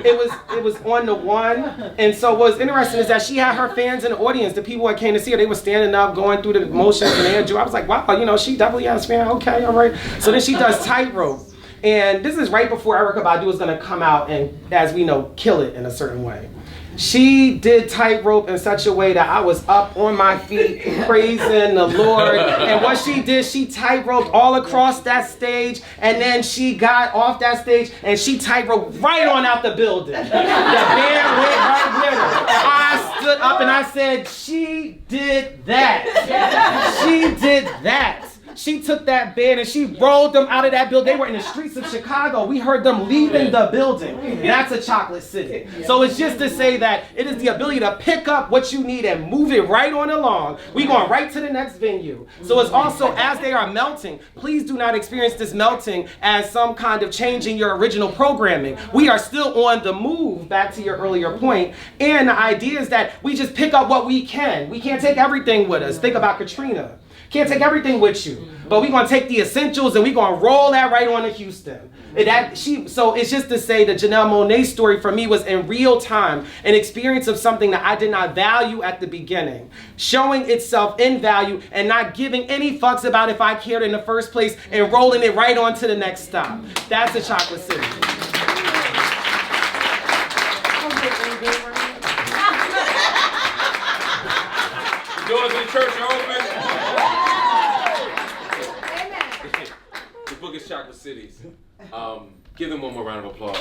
It was on the one, and so what's interesting is that she had her fans in the audience. The people that came to see her, they were standing up, going through the motions, and they enjoyed. I was like, wow, you know, she definitely has fans. Okay, all right. So then she does Tightrope, and this is right before Erykah Badu was gonna come out and, as we know, kill it in a certain way. She did Tightrope in such a way that I was up on my feet praising the Lord. And what she did, she tightroped all across that stage, and then she got off that stage and she tightroped right on out the building. The band went right with her. I stood up and I said, she did that. She did that. She took that band and she rolled them out of that building. They were in the streets of Chicago. We heard them leaving the building. That's a chocolate city. So it's just to say that it is the ability to pick up what you need and move it right on along. We going right to the next venue. So it's also, as they are melting, please do not experience this melting as some kind of changing your original programming. We are still on the move, back to your earlier point. And the idea is that we just pick up what we can. We can't take everything with us. Think about Katrina. Can't take everything with you, but we're gonna take the essentials and we're gonna roll that right on to Houston. So it's just to say the Janelle Monáe story for me was in real time, an experience of something that I did not value at the beginning, showing itself in value and not giving any fucks about if I cared in the first place and rolling it right on to the next stop. That's a chocolate city.
The doors of the church are open. The book is Chocolate Cities. Give them one more round of applause.